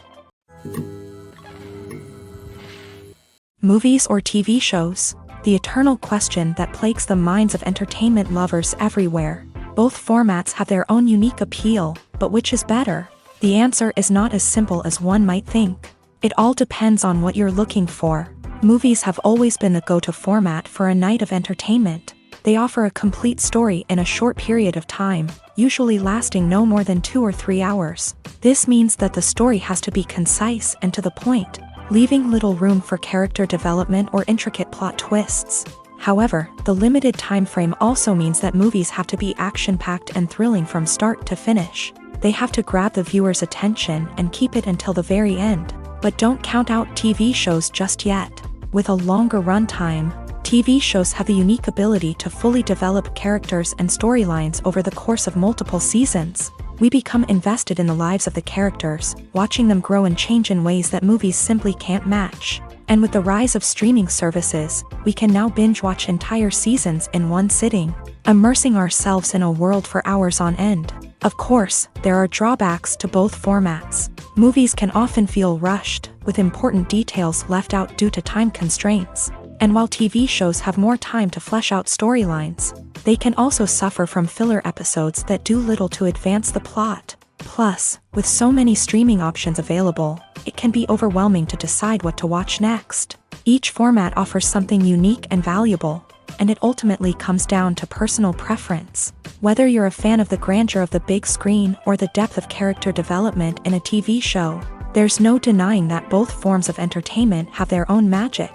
Movies or TV shows? The eternal question that plagues the minds of entertainment lovers everywhere. Both formats have their own unique appeal, but which is better? The answer is not as simple as one might think. It all depends on what you're looking for. Movies have always been the go-to format for a night of entertainment. They offer a complete story in a short period of time, usually lasting no more than 2 or 3 hours. This means that the story has to be concise and to the point, leaving little room for character development or intricate plot twists. However, the limited time frame also means that movies have to be action-packed and thrilling from start to finish. They have to grab the viewer's attention and keep it until the very end. But don't count out TV shows just yet. With a longer runtime, TV shows have the unique ability to fully develop characters and storylines over the course of multiple seasons. We become invested in the lives of the characters, watching them grow and change in ways that movies simply can't match. And with the rise of streaming services, we can now binge-watch entire seasons in one sitting, immersing ourselves in a world for hours on end. Of course, there are drawbacks to both formats. Movies can often feel rushed, with important details left out due to time constraints. And while TV shows have more time to flesh out storylines, they can also suffer from filler episodes that do little to advance the plot. Plus, with so many streaming options available, it can be overwhelming to decide what to watch next. Each format offers something unique and valuable, and it ultimately comes down to personal preference. Whether you're a fan of the grandeur of the big screen or the depth of character development in a TV show, there's no denying that both forms of entertainment have their own magic.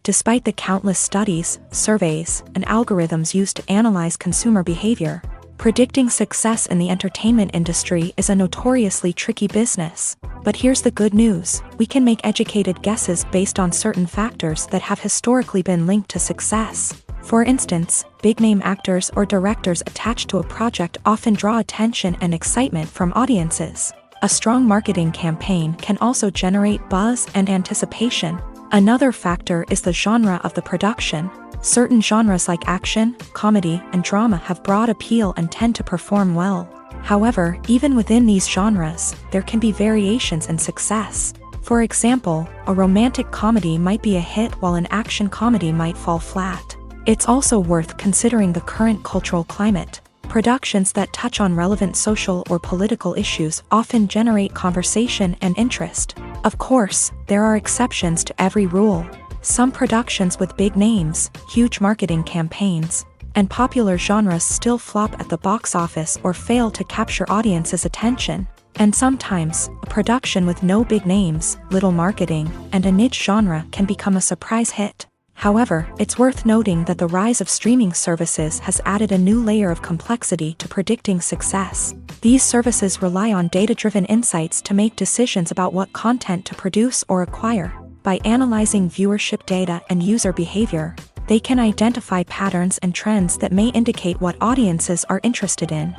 Despite the countless studies, surveys, and algorithms used to analyze consumer behavior, predicting success in the entertainment industry is a notoriously tricky business. But here's the good news: we can make educated guesses based on certain factors that have historically been linked to success. For instance, big-name actors or directors attached to a project often draw attention and excitement from audiences. A strong marketing campaign can also generate buzz and anticipation. Another factor is the genre of the production. Certain genres like action, comedy, and drama have broad appeal and tend to perform well. However, even within these genres, there can be variations in success. For example, a romantic comedy might be a hit while an action comedy might fall flat. It's also worth considering the current cultural climate. Productions that touch on relevant social or political issues often generate conversation and interest. Of course, there are exceptions to every rule. Some productions with big names, huge marketing campaigns, and popular genres still flop at the box office or fail to capture audiences' attention. And sometimes, a production with no big names, little marketing, and a niche genre can become a surprise hit. However, it's worth noting that the rise of streaming services has added a new layer of complexity to predicting success. These services rely on data-driven insights to make decisions about what content to produce or acquire. By analyzing viewership data and user behavior, they can identify patterns and trends that may indicate what audiences are interested in.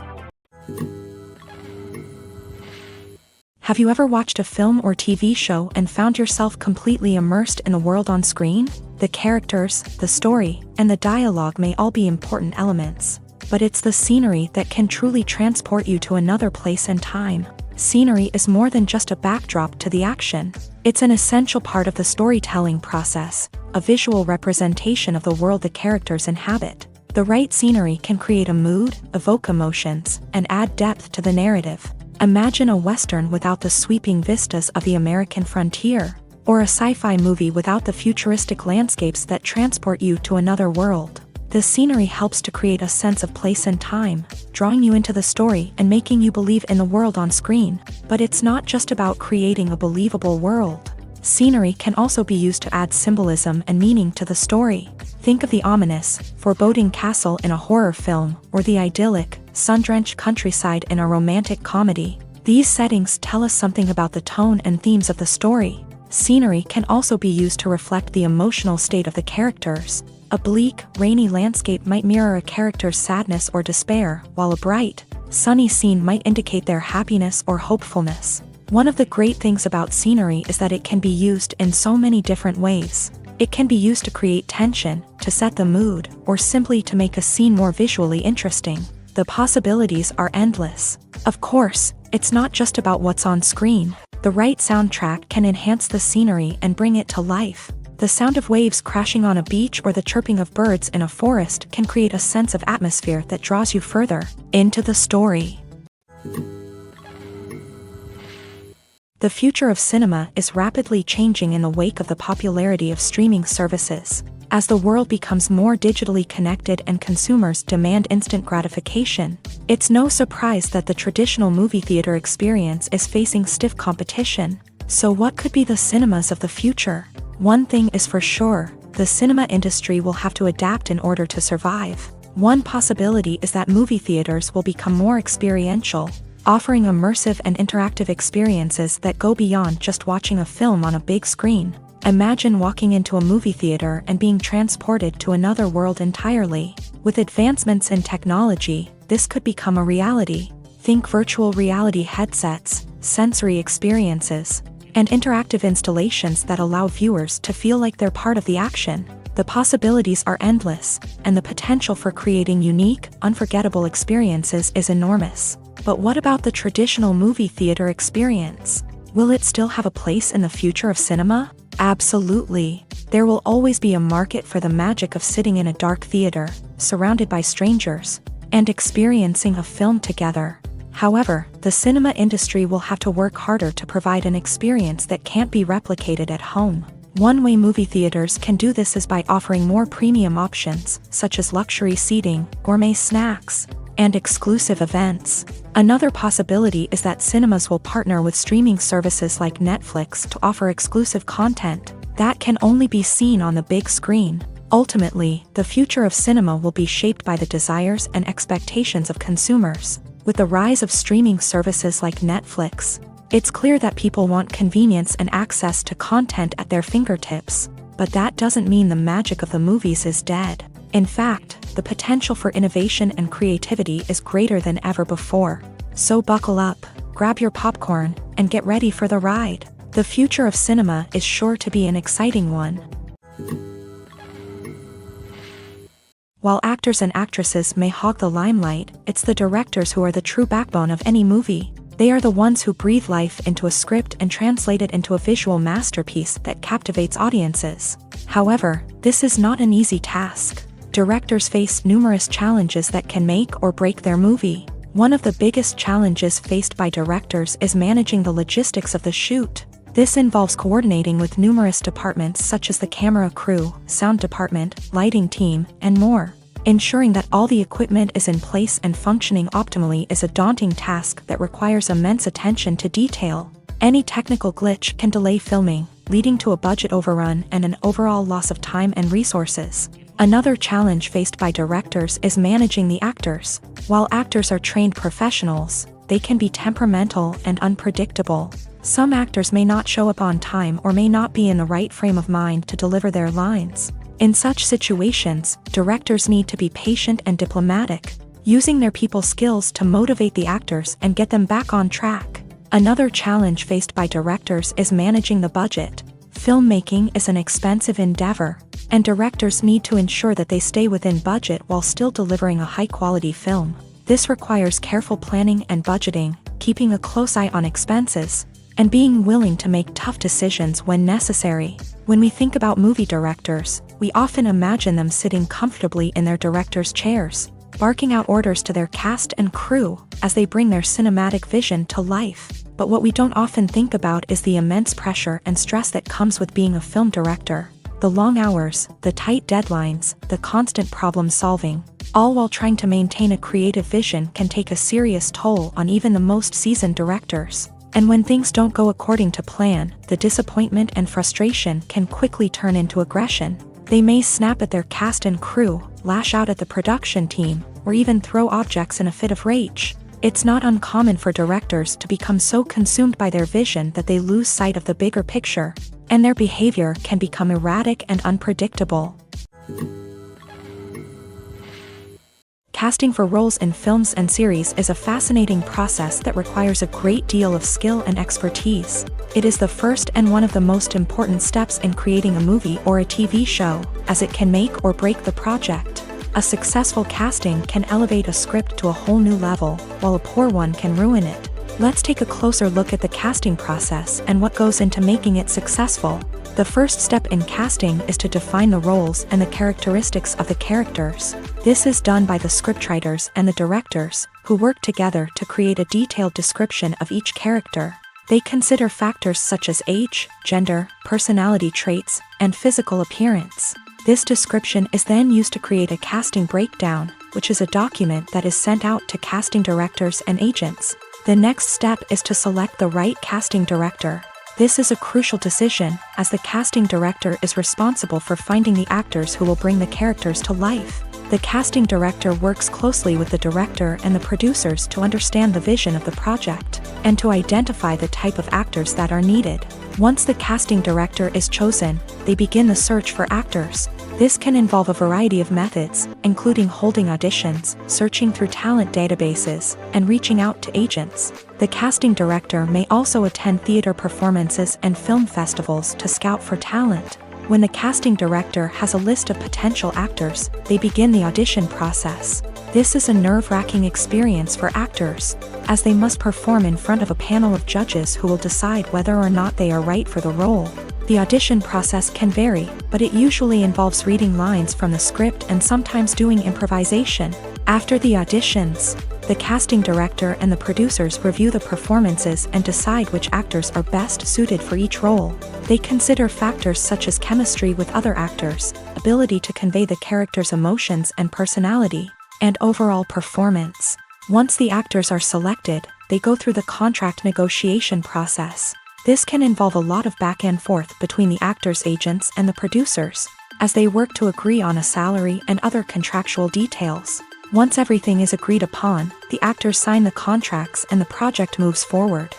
Have you ever watched a film or TV show and found yourself completely immersed in the world on screen? The characters, the story, and the dialogue may all be important elements, but it's the scenery that can truly transport you to another place and time. Scenery is more than just a backdrop to the action. It's an essential part of the storytelling process, a visual representation of the world the characters inhabit. The right scenery can create a mood, evoke emotions, and add depth to the narrative. Imagine a Western without the sweeping vistas of the American frontier, or a sci-fi movie without the futuristic landscapes that transport you to another world. The scenery helps to create a sense of place and time, drawing you into the story and making you believe in the world on screen. But it's not just about creating a believable world. Scenery can also be used to add symbolism and meaning to the story. Think of the ominous, foreboding castle in a horror film, or the idyllic, sun-drenched countryside in a romantic comedy. These settings tell us something about the tone and themes of the story. Scenery can also be used to reflect the emotional state of the characters. A bleak, rainy landscape might mirror a character's sadness or despair, while a bright, sunny scene might indicate their happiness or hopefulness. One of the great things about scenery is that it can be used in so many different ways. It can be used to create tension, to set the mood, or simply to make a scene more visually interesting. The possibilities are endless. Of course, it's not just about what's on screen. The right soundtrack can enhance the scenery and bring it to life. The sound of waves crashing on a beach or the chirping of birds in a forest can create a sense of atmosphere that draws you further into the story. The future of cinema is rapidly changing in the wake of the popularity of streaming services. As the world becomes more digitally connected and consumers demand instant gratification, it's no surprise that the traditional movie theater experience is facing stiff competition. So what could be the cinemas of the future? One thing is for sure, the cinema industry will have to adapt in order to survive. One possibility is that movie theaters will become more experiential, offering immersive and interactive experiences that go beyond just watching a film on a big screen. Imagine walking into a movie theater and being transported to another world entirely. With advancements in technology, this could become a reality. Think virtual reality headsets, sensory experiences, and interactive installations that allow viewers to feel like they're part of the action. The possibilities are endless, and the potential for creating unique, unforgettable experiences is enormous. But what about the traditional movie theater experience? Will it still have a place in the future of cinema? Absolutely. There will always be a market for the magic of sitting in a dark theater, surrounded by strangers, and experiencing a film together. However, the cinema industry will have to work harder to provide an experience that can't be replicated at home. One way movie theaters can do this is by offering more premium options, such as luxury seating, gourmet snacks, and exclusive events. Another possibility is that cinemas will partner with streaming services like Netflix to offer exclusive content that can only be seen on the big screen. Ultimately, the future of cinema will be shaped by the desires and expectations of consumers. With the rise of streaming services like Netflix, it's clear that people want convenience and access to content at their fingertips. But that doesn't mean the magic of the movies is dead. In fact, the potential for innovation and creativity is greater than ever before. So buckle up, grab your popcorn, and get ready for the ride. The future of cinema is sure to be an exciting one. While actors and actresses may hog the limelight, it's the directors who are the true backbone of any movie. They are the ones who breathe life into a script and translate it into a visual masterpiece that captivates audiences. However, this is not an easy task. Directors face numerous challenges that can make or break their movie. One of the biggest challenges faced by directors is managing the logistics of the shoot. This involves coordinating with numerous departments such as the camera crew, sound department, lighting team, and more. Ensuring that all the equipment is in place and functioning optimally is a daunting task that requires immense attention to detail. Any technical glitch can delay filming, leading to a budget overrun and an overall loss of time and resources. Another challenge faced by directors is managing the actors. While actors are trained professionals, they can be temperamental and unpredictable. Some actors may not show up on time or may not be in the right frame of mind to deliver their lines. In such situations, directors need to be patient and diplomatic, using their people skills to motivate the actors and get them back on track. Another challenge faced by directors is managing the budget. Filmmaking is an expensive endeavor, and directors need to ensure that they stay within budget while still delivering a high-quality film. This requires careful planning and budgeting, keeping a close eye on expenses, and being willing to make tough decisions when necessary. When we think about movie directors, we often imagine them sitting comfortably in their director's chairs, barking out orders to their cast and crew as they bring their cinematic vision to life. But what we don't often think about is the immense pressure and stress that comes with being a film director. The long hours, the tight deadlines, the constant problem solving, all while trying to maintain a creative vision can take a serious toll on even the most seasoned directors. And when things don't go according to plan, the disappointment and frustration can quickly turn into aggression. They may snap at their cast and crew, lash out at the production team, or even throw objects in a fit of rage. It's not uncommon for directors to become so consumed by their vision that they lose sight of the bigger picture, and their behavior can become erratic and unpredictable. Casting for roles in films and series is a fascinating process that requires a great deal of skill and expertise. It is the first and one of the most important steps in creating a movie or a TV show, as it can make or break the project. A successful casting can elevate a script to a whole new level, while a poor one can ruin it. Let's take a closer look at the casting process and what goes into making it successful. The first step in casting is to define the roles and the characteristics of the characters. This is done by the scriptwriters and the directors, who work together to create a detailed description of each character. They consider factors such as age, gender, personality traits, and physical appearance. This description is then used to create a casting breakdown, which is a document that is sent out to casting directors and agents. The next step is to select the right casting director. This is a crucial decision, as the casting director is responsible for finding the actors who will bring the characters to life. The casting director works closely with the director and the producers to understand the vision of the project, and to identify the type of actors that are needed. Once the casting director is chosen, they begin the search for actors. This can involve a variety of methods, including holding auditions, searching through talent databases, and reaching out to agents. The casting director may also attend theater performances and film festivals to scout for talent. When the casting director has a list of potential actors, they begin the audition process. This is a nerve-wracking experience for actors, as they must perform in front of a panel of judges who will decide whether or not they are right for the role. The audition process can vary, but it usually involves reading lines from the script and sometimes doing improvisation. After the auditions, the casting director and the producers review the performances and decide which actors are best suited for each role. They consider factors such as chemistry with other actors, ability to convey the character's emotions and personality, and overall performance. Once the actors are selected, they go through the contract negotiation process. This can involve a lot of back and forth between the actors' agents and the producers, as they work to agree on a salary and other contractual details. Once everything is agreed upon, the actors sign the contracts and the project moves forward.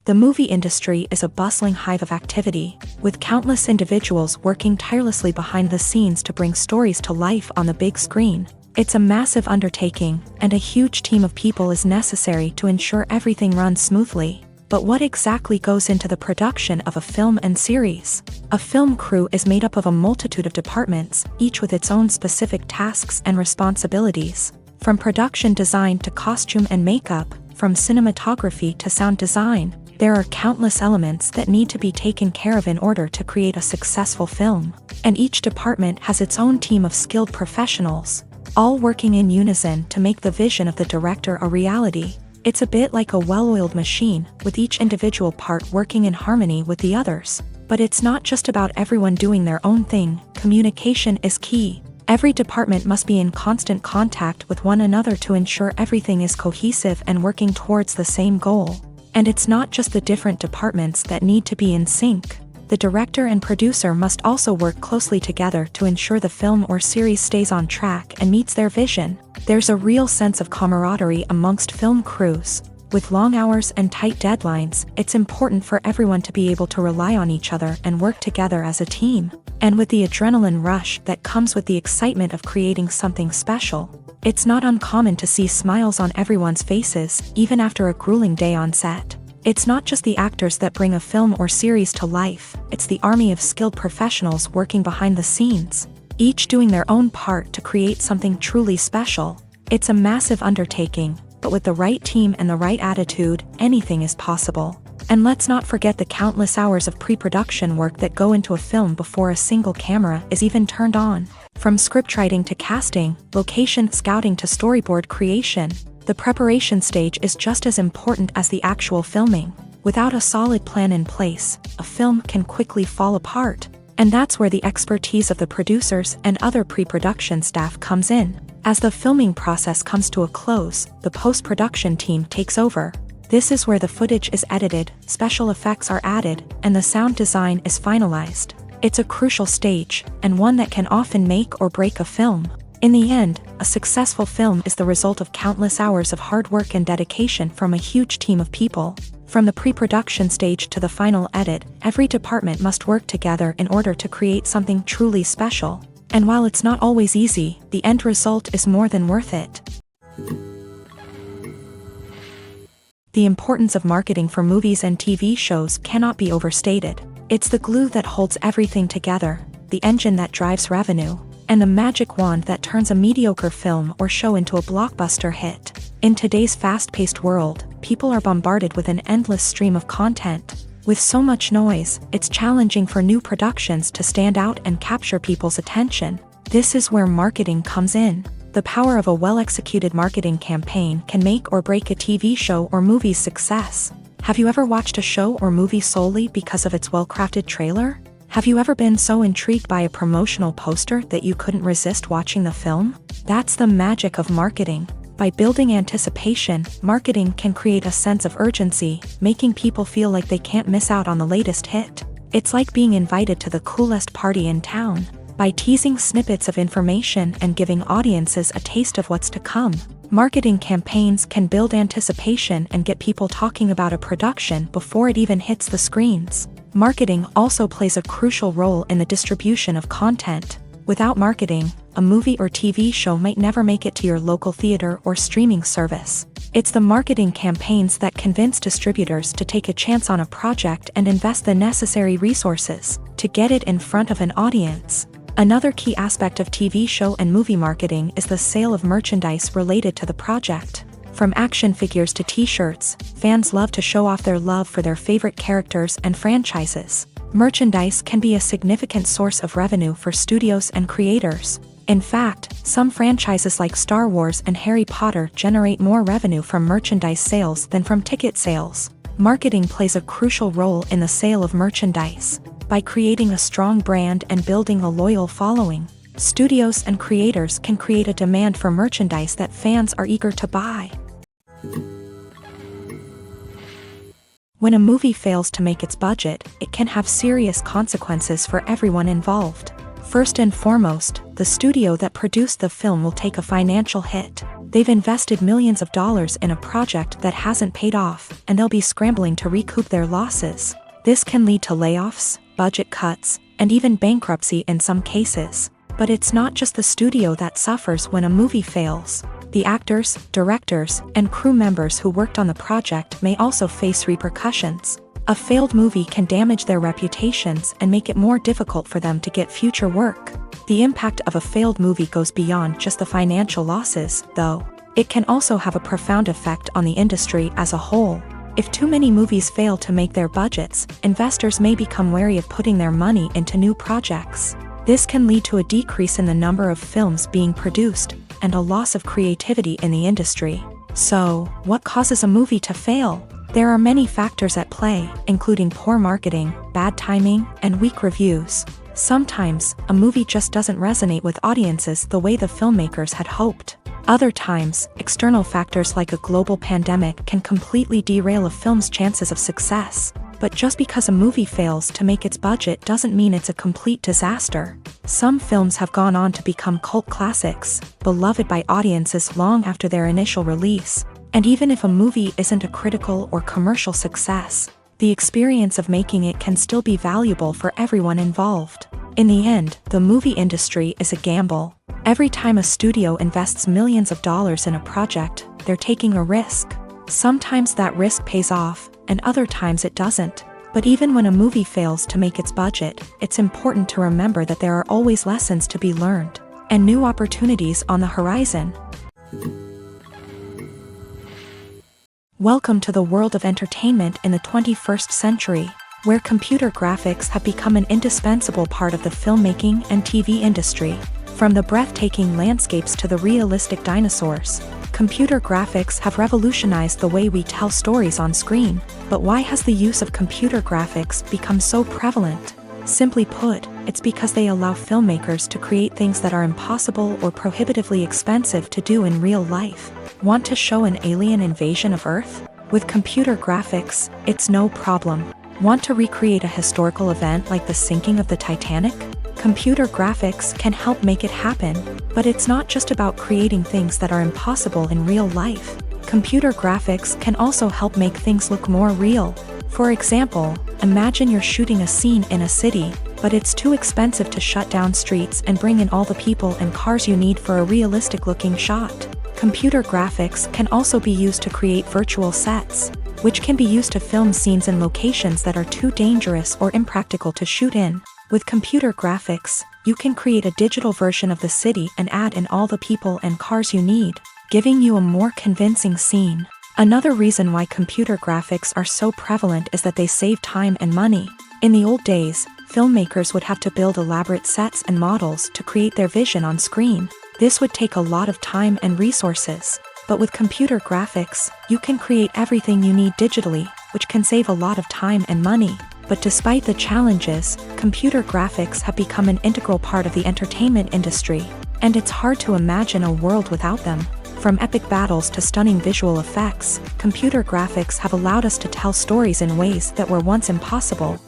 The movie industry is a bustling hive of activity, with countless individuals working tirelessly behind the scenes to bring stories to life on the big screen. It's a massive undertaking, and a huge team of people is necessary to ensure everything runs smoothly. But what exactly goes into the production of a film and series? A film crew is made up of a multitude of departments, each with its own specific tasks and responsibilities. From production design to costume and makeup, from cinematography to sound design, there are countless elements that need to be taken care of in order to create a successful film. And each department has its own team of skilled professionals, all working in unison to make the vision of the director a reality. It's a bit like a well-oiled machine, with each individual part working in harmony with the others. But it's not just about everyone doing their own thing. Communication is key. Every department must be in constant contact with one another to ensure everything is cohesive and working towards the same goal. And it's not just the different departments that need to be in sync. The director and producer must also work closely together to ensure the film or series stays on track and meets their vision. There's a real sense of camaraderie amongst film crews. With long hours and tight deadlines, it's important for everyone to be able to rely on each other and work together as a team. And with the adrenaline rush that comes with the excitement of creating something special, it's not uncommon to see smiles on everyone's faces, even after a grueling day on set. It's not just the actors that bring a film or series to life, it's the army of skilled professionals working behind the scenes, each doing their own part to create something truly special. It's a massive undertaking, but with the right team and the right attitude, anything is possible. And let's not forget the countless hours of pre-production work that go into a film before a single camera is even turned on. From scriptwriting to casting, location scouting to storyboard creation, the preparation stage is just as important as the actual filming. Without a solid plan in place, a film can quickly fall apart. And that's where the expertise of the producers and other pre-production staff comes in. As the filming process comes to a close, the post-production team takes over. This is where the footage is edited, special effects are added, and the sound design is finalized. It's a crucial stage, and one that can often make or break a film. In the end, a successful film is the result of countless hours of hard work and dedication from a huge team of people. From the pre-production stage to the final edit, every department must work together in order to create something truly special. And while it's not always easy, the end result is more than worth it. The importance of marketing for movies and TV shows cannot be overstated. It's the glue that holds everything together, the engine that drives revenue, and the magic wand that turns a mediocre film or show into a blockbuster hit. In today's fast-paced world, people are bombarded with an endless stream of content. With so much noise, it's challenging for new productions to stand out and capture people's attention. This is where marketing comes in. The power of a well-executed marketing campaign can make or break a TV show or movie's success. Have you ever watched a show or movie solely because of its well-crafted trailer? Have you ever been so intrigued by a promotional poster that you couldn't resist watching the film? That's the magic of marketing. By building anticipation, marketing can create a sense of urgency, making people feel like they can't miss out on the latest hit. It's like being invited to the coolest party in town. By teasing snippets of information and giving audiences a taste of what's to come, marketing campaigns can build anticipation and get people talking about a production before it even hits the screens. Marketing also plays a crucial role in the distribution of content. Without marketing, a movie or TV show might never make it to your local theater or streaming service. It's the marketing campaigns that convince distributors to take a chance on a project and invest the necessary resources to get it in front of an audience. Another key aspect of TV show and movie marketing is the sale of merchandise related to the project. From action figures to t-shirts, fans love to show off their love for their favorite characters and franchises. Merchandise can be a significant source of revenue for studios and creators. In fact, some franchises like Star Wars and Harry Potter generate more revenue from merchandise sales than from ticket sales. Marketing plays a crucial role in the sale of merchandise. By creating a strong brand and building a loyal following, studios and creators can create a demand for merchandise that fans are eager to buy. When a movie fails to make its budget, it can have serious consequences for everyone involved. First and foremost, the studio that produced the film will take a financial hit. They've invested millions of dollars in a project that hasn't paid off, and they'll be scrambling to recoup their losses. This can lead to layoffs, budget cuts, and even bankruptcy in some cases. But it's not just the studio that suffers when a movie fails. The actors, directors, and crew members who worked on the project may also face repercussions. A failed movie can damage their reputations and make it more difficult for them to get future work. The impact of a failed movie goes beyond just the financial losses, though. It can also have a profound effect on the industry as a whole. If too many movies fail to make their budgets, investors may become wary of putting their money into new projects. This can lead to a decrease in the number of films being produced, and a loss of creativity in the industry. So, what causes a movie to fail? There are many factors at play, including poor marketing, bad timing, and weak reviews. Sometimes, a movie just doesn't resonate with audiences the way the filmmakers had hoped. Other times, external factors like a global pandemic can completely derail a film's chances of success. But just because a movie fails to make its budget doesn't mean it's a complete disaster. Some films have gone on to become cult classics, beloved by audiences long after their initial release. And even if a movie isn't a critical or commercial success, the experience of making it can still be valuable for everyone involved. In the end, the movie industry is a gamble. Every time a studio invests millions of dollars in a project, they're taking a risk. Sometimes that risk pays off, and other times it doesn't. But even when a movie fails to make its budget, it's important to remember that there are always lessons to be learned, and new opportunities on the horizon. Welcome to the world of entertainment in the 21st century, where computer graphics have become an indispensable part of the filmmaking and TV industry. From the breathtaking landscapes to the realistic dinosaurs, computer graphics have revolutionized the way we tell stories on screen. But why has the use of computer graphics become so prevalent? Simply put, it's because they allow filmmakers to create things that are impossible or prohibitively expensive to do in real life. Want to show an alien invasion of Earth? With computer graphics, it's no problem. Want to recreate a historical event like the sinking of the Titanic? Computer graphics can help make it happen. But it's not just about creating things that are impossible in real life. Computer graphics can also help make things look more real. For example, imagine you're shooting a scene in a city, but it's too expensive to shut down streets and bring in all the people and cars you need for a realistic-looking shot. Computer graphics can also be used to create virtual sets, which can be used to film scenes in locations that are too dangerous or impractical to shoot in. With computer graphics, you can create a digital version of the city and add in all the people and cars you need, giving you a more convincing scene. Another reason why computer graphics are so prevalent is that they save time and money. In the old days, filmmakers would have to build elaborate sets and models to create their vision on screen. This would take a lot of time and resources. But with computer graphics, you can create everything you need digitally, which can save a lot of time and money. But despite the challenges, computer graphics have become an integral part of the entertainment industry, and it's hard to imagine a world without them. From epic battles to stunning visual effects, computer graphics have allowed us to tell stories in ways that were once impossible.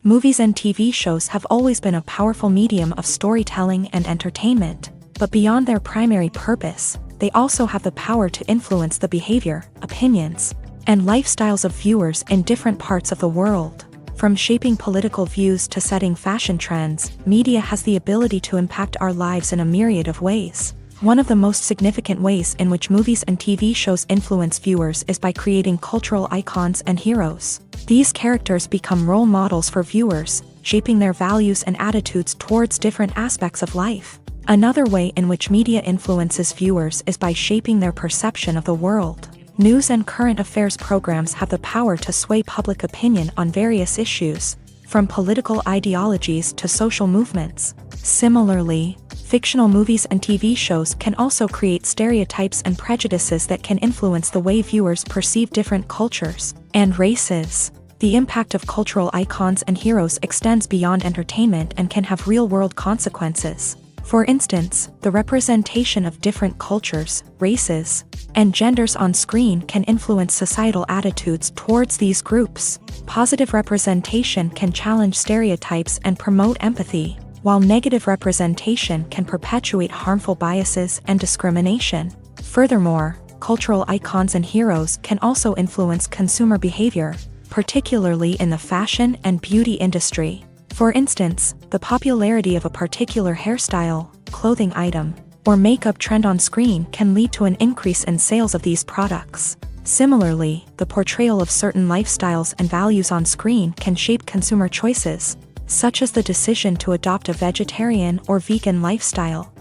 Movies and TV shows have always been a powerful medium of storytelling and entertainment, but beyond their primary purpose, they also have the power to influence the behavior, opinions, and lifestyles of viewers in different parts of the world. From shaping political views to setting fashion trends, media has the ability to impact our lives in a myriad of ways. One of the most significant ways in which movies and TV shows influence viewers is by creating cultural icons and heroes. These characters become role models for viewers, shaping their values and attitudes towards different aspects of life. Another way in which media influences viewers is by shaping their perception of the world. News and current affairs programs have the power to sway public opinion on various issues, from political ideologies to social movements. Similarly, fictional movies and TV shows can also create stereotypes and prejudices that can influence the way viewers perceive different cultures and races. The impact of cultural icons and heroes extends beyond entertainment and can have real-world consequences. For instance, the representation of different cultures, races, and genders on screen can influence societal attitudes towards these groups. Positive representation can challenge stereotypes and promote empathy, while negative representation can perpetuate harmful biases and discrimination. Furthermore, cultural icons and heroes can also influence consumer behavior, particularly in the fashion and beauty industry. For instance, the popularity of a particular hairstyle, clothing item, or makeup trend on screen can lead to an increase in sales of these products. Similarly, the portrayal of certain lifestyles and values on screen can shape consumer choices, such as the decision to adopt a vegetarian or vegan lifestyle.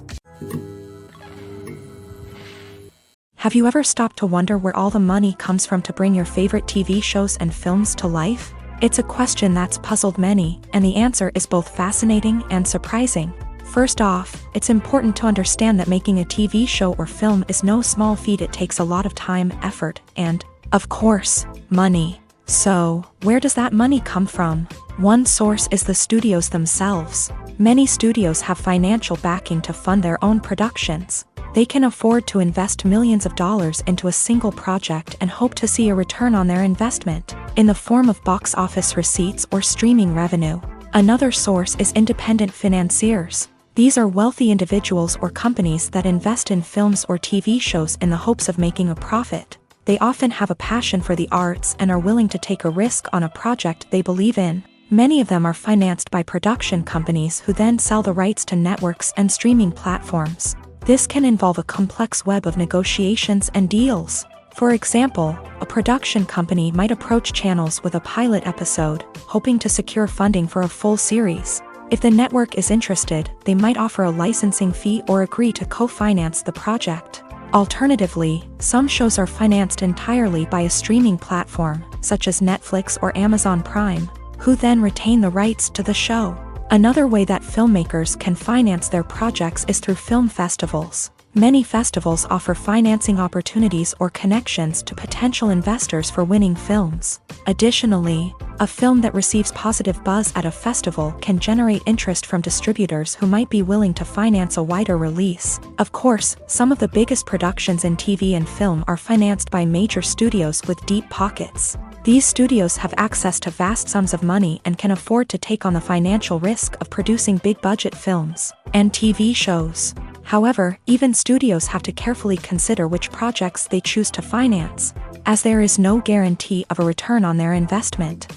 Have you ever stopped to wonder where all the money comes from to bring your favorite TV shows and films to life? It's a question that's puzzled many, and the answer is both fascinating and surprising. First off, it's important to understand that making a TV show or film is no small feat. It takes a lot of time, effort, and, of course, money. So, where does that money come from? One source is the studios themselves. Many studios have financial backing to fund their own productions. They can afford to invest millions of dollars into a single project and hope to see a return on their investment, in the form of box office receipts or streaming revenue. Another source is independent financiers. These are wealthy individuals or companies that invest in films or TV shows in the hopes of making a profit. They often have a passion for the arts and are willing to take a risk on a project they believe in. Many of them are financed by production companies who then sell the rights to networks and streaming platforms. This can involve a complex web of negotiations and deals. For example, a production company might approach channels with a pilot episode, hoping to secure funding for a full series. If the network is interested, they might offer a licensing fee or agree to co-finance the project. Alternatively, some shows are financed entirely by a streaming platform, such as Netflix or Amazon Prime, who then retain the rights to the show. Another way that filmmakers can finance their projects is through film festivals. Many festivals offer financing opportunities or connections to potential investors for winning films. Additionally, a film that receives positive buzz at a festival can generate interest from distributors who might be willing to finance a wider release. Of course, some of the biggest productions in TV and film are financed by major studios with deep pockets. These studios have access to vast sums of money and can afford to take on the financial risk of producing big-budget films and TV shows. However, even studios have to carefully consider which projects they choose to finance, as there is no guarantee of a return on their investment.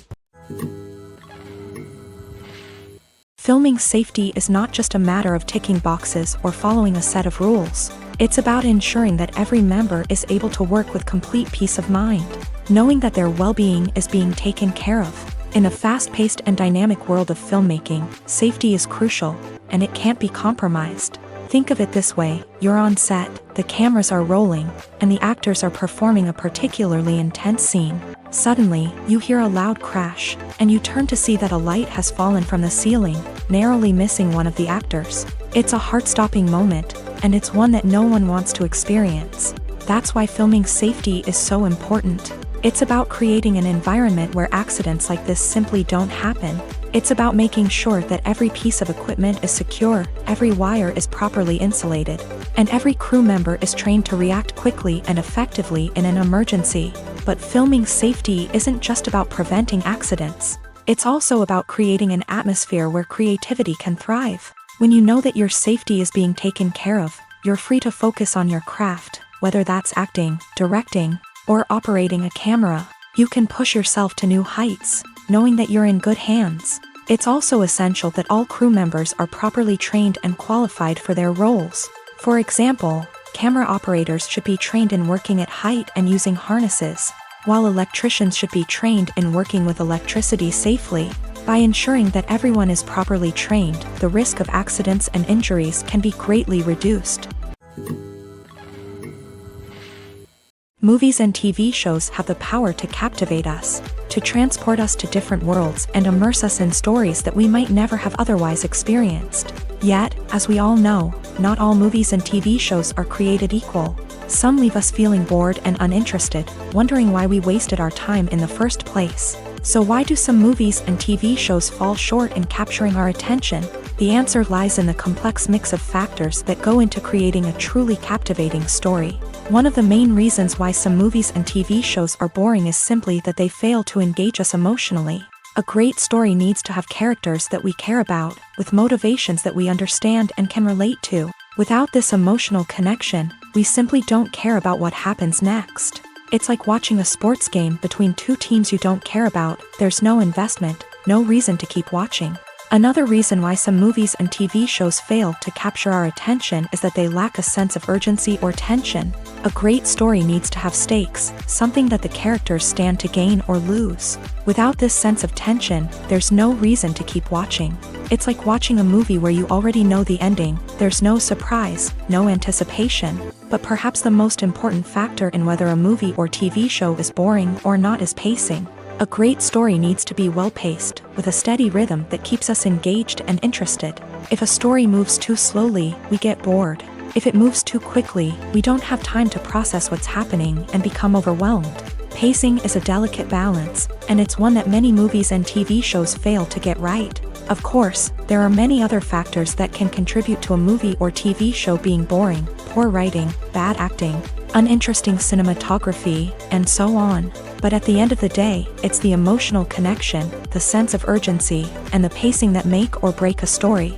Filming safety is not just a matter of ticking boxes or following a set of rules. It's about ensuring that every member is able to work with complete peace of mind, knowing that their well-being is being taken care of. In a fast-paced and dynamic world of filmmaking, safety is crucial, and it can't be compromised. Think of it this way: you're on set, the cameras are rolling, and the actors are performing a particularly intense scene. Suddenly, you hear a loud crash, and you turn to see that a light has fallen from the ceiling, narrowly missing one of the actors. It's a heart-stopping moment, and it's one that no one wants to experience. That's why filming safety is so important. It's about creating an environment where accidents like this simply don't happen. It's about making sure that every piece of equipment is secure, every wire is properly insulated, and every crew member is trained to react quickly and effectively in an emergency. But filming safety isn't just about preventing accidents. It's also about creating an atmosphere where creativity can thrive. When you know that your safety is being taken care of, you're free to focus on your craft, whether that's acting, directing, or operating a camera. You can push yourself to new heights, knowing that you're in good hands. It's also essential that all crew members are properly trained and qualified for their roles. For example, camera operators should be trained in working at height and using harnesses, while electricians should be trained in working with electricity safely. By ensuring that everyone is properly trained, the risk of accidents and injuries can be greatly reduced. Movies and TV shows have the power to captivate us, to transport us to different worlds and immerse us in stories that we might never have otherwise experienced. Yet, as we all know, not all movies and TV shows are created equal. Some leave us feeling bored and uninterested, wondering why we wasted our time in the first place. So why do some movies and TV shows fall short in capturing our attention? The answer lies in the complex mix of factors that go into creating a truly captivating story. One of the main reasons why some movies and TV shows are boring is simply that they fail to engage us emotionally. A great story needs to have characters that we care about, with motivations that we understand and can relate to. Without this emotional connection, we simply don't care about what happens next. It's like watching a sports game between two teams you don't care about. There's no investment, no reason to keep watching. Another reason why some movies and TV shows fail to capture our attention is that they lack a sense of urgency or tension. A great story needs to have stakes, something that the characters stand to gain or lose. Without this sense of tension, there's no reason to keep watching. It's like watching a movie where you already know the ending. There's no surprise, no anticipation. But perhaps the most important factor in whether a movie or TV show is boring or not is pacing. A great story needs to be well-paced, with a steady rhythm that keeps us engaged and interested. If a story moves too slowly, we get bored. If it moves too quickly, we don't have time to process what's happening and become overwhelmed. Pacing is a delicate balance, and it's one that many movies and TV shows fail to get right. Of course, there are many other factors that can contribute to a movie or TV show being boring: poor writing, bad acting, uninteresting cinematography, and so on. But at the end of the day, it's the emotional connection, the sense of urgency, and the pacing that make or break a story.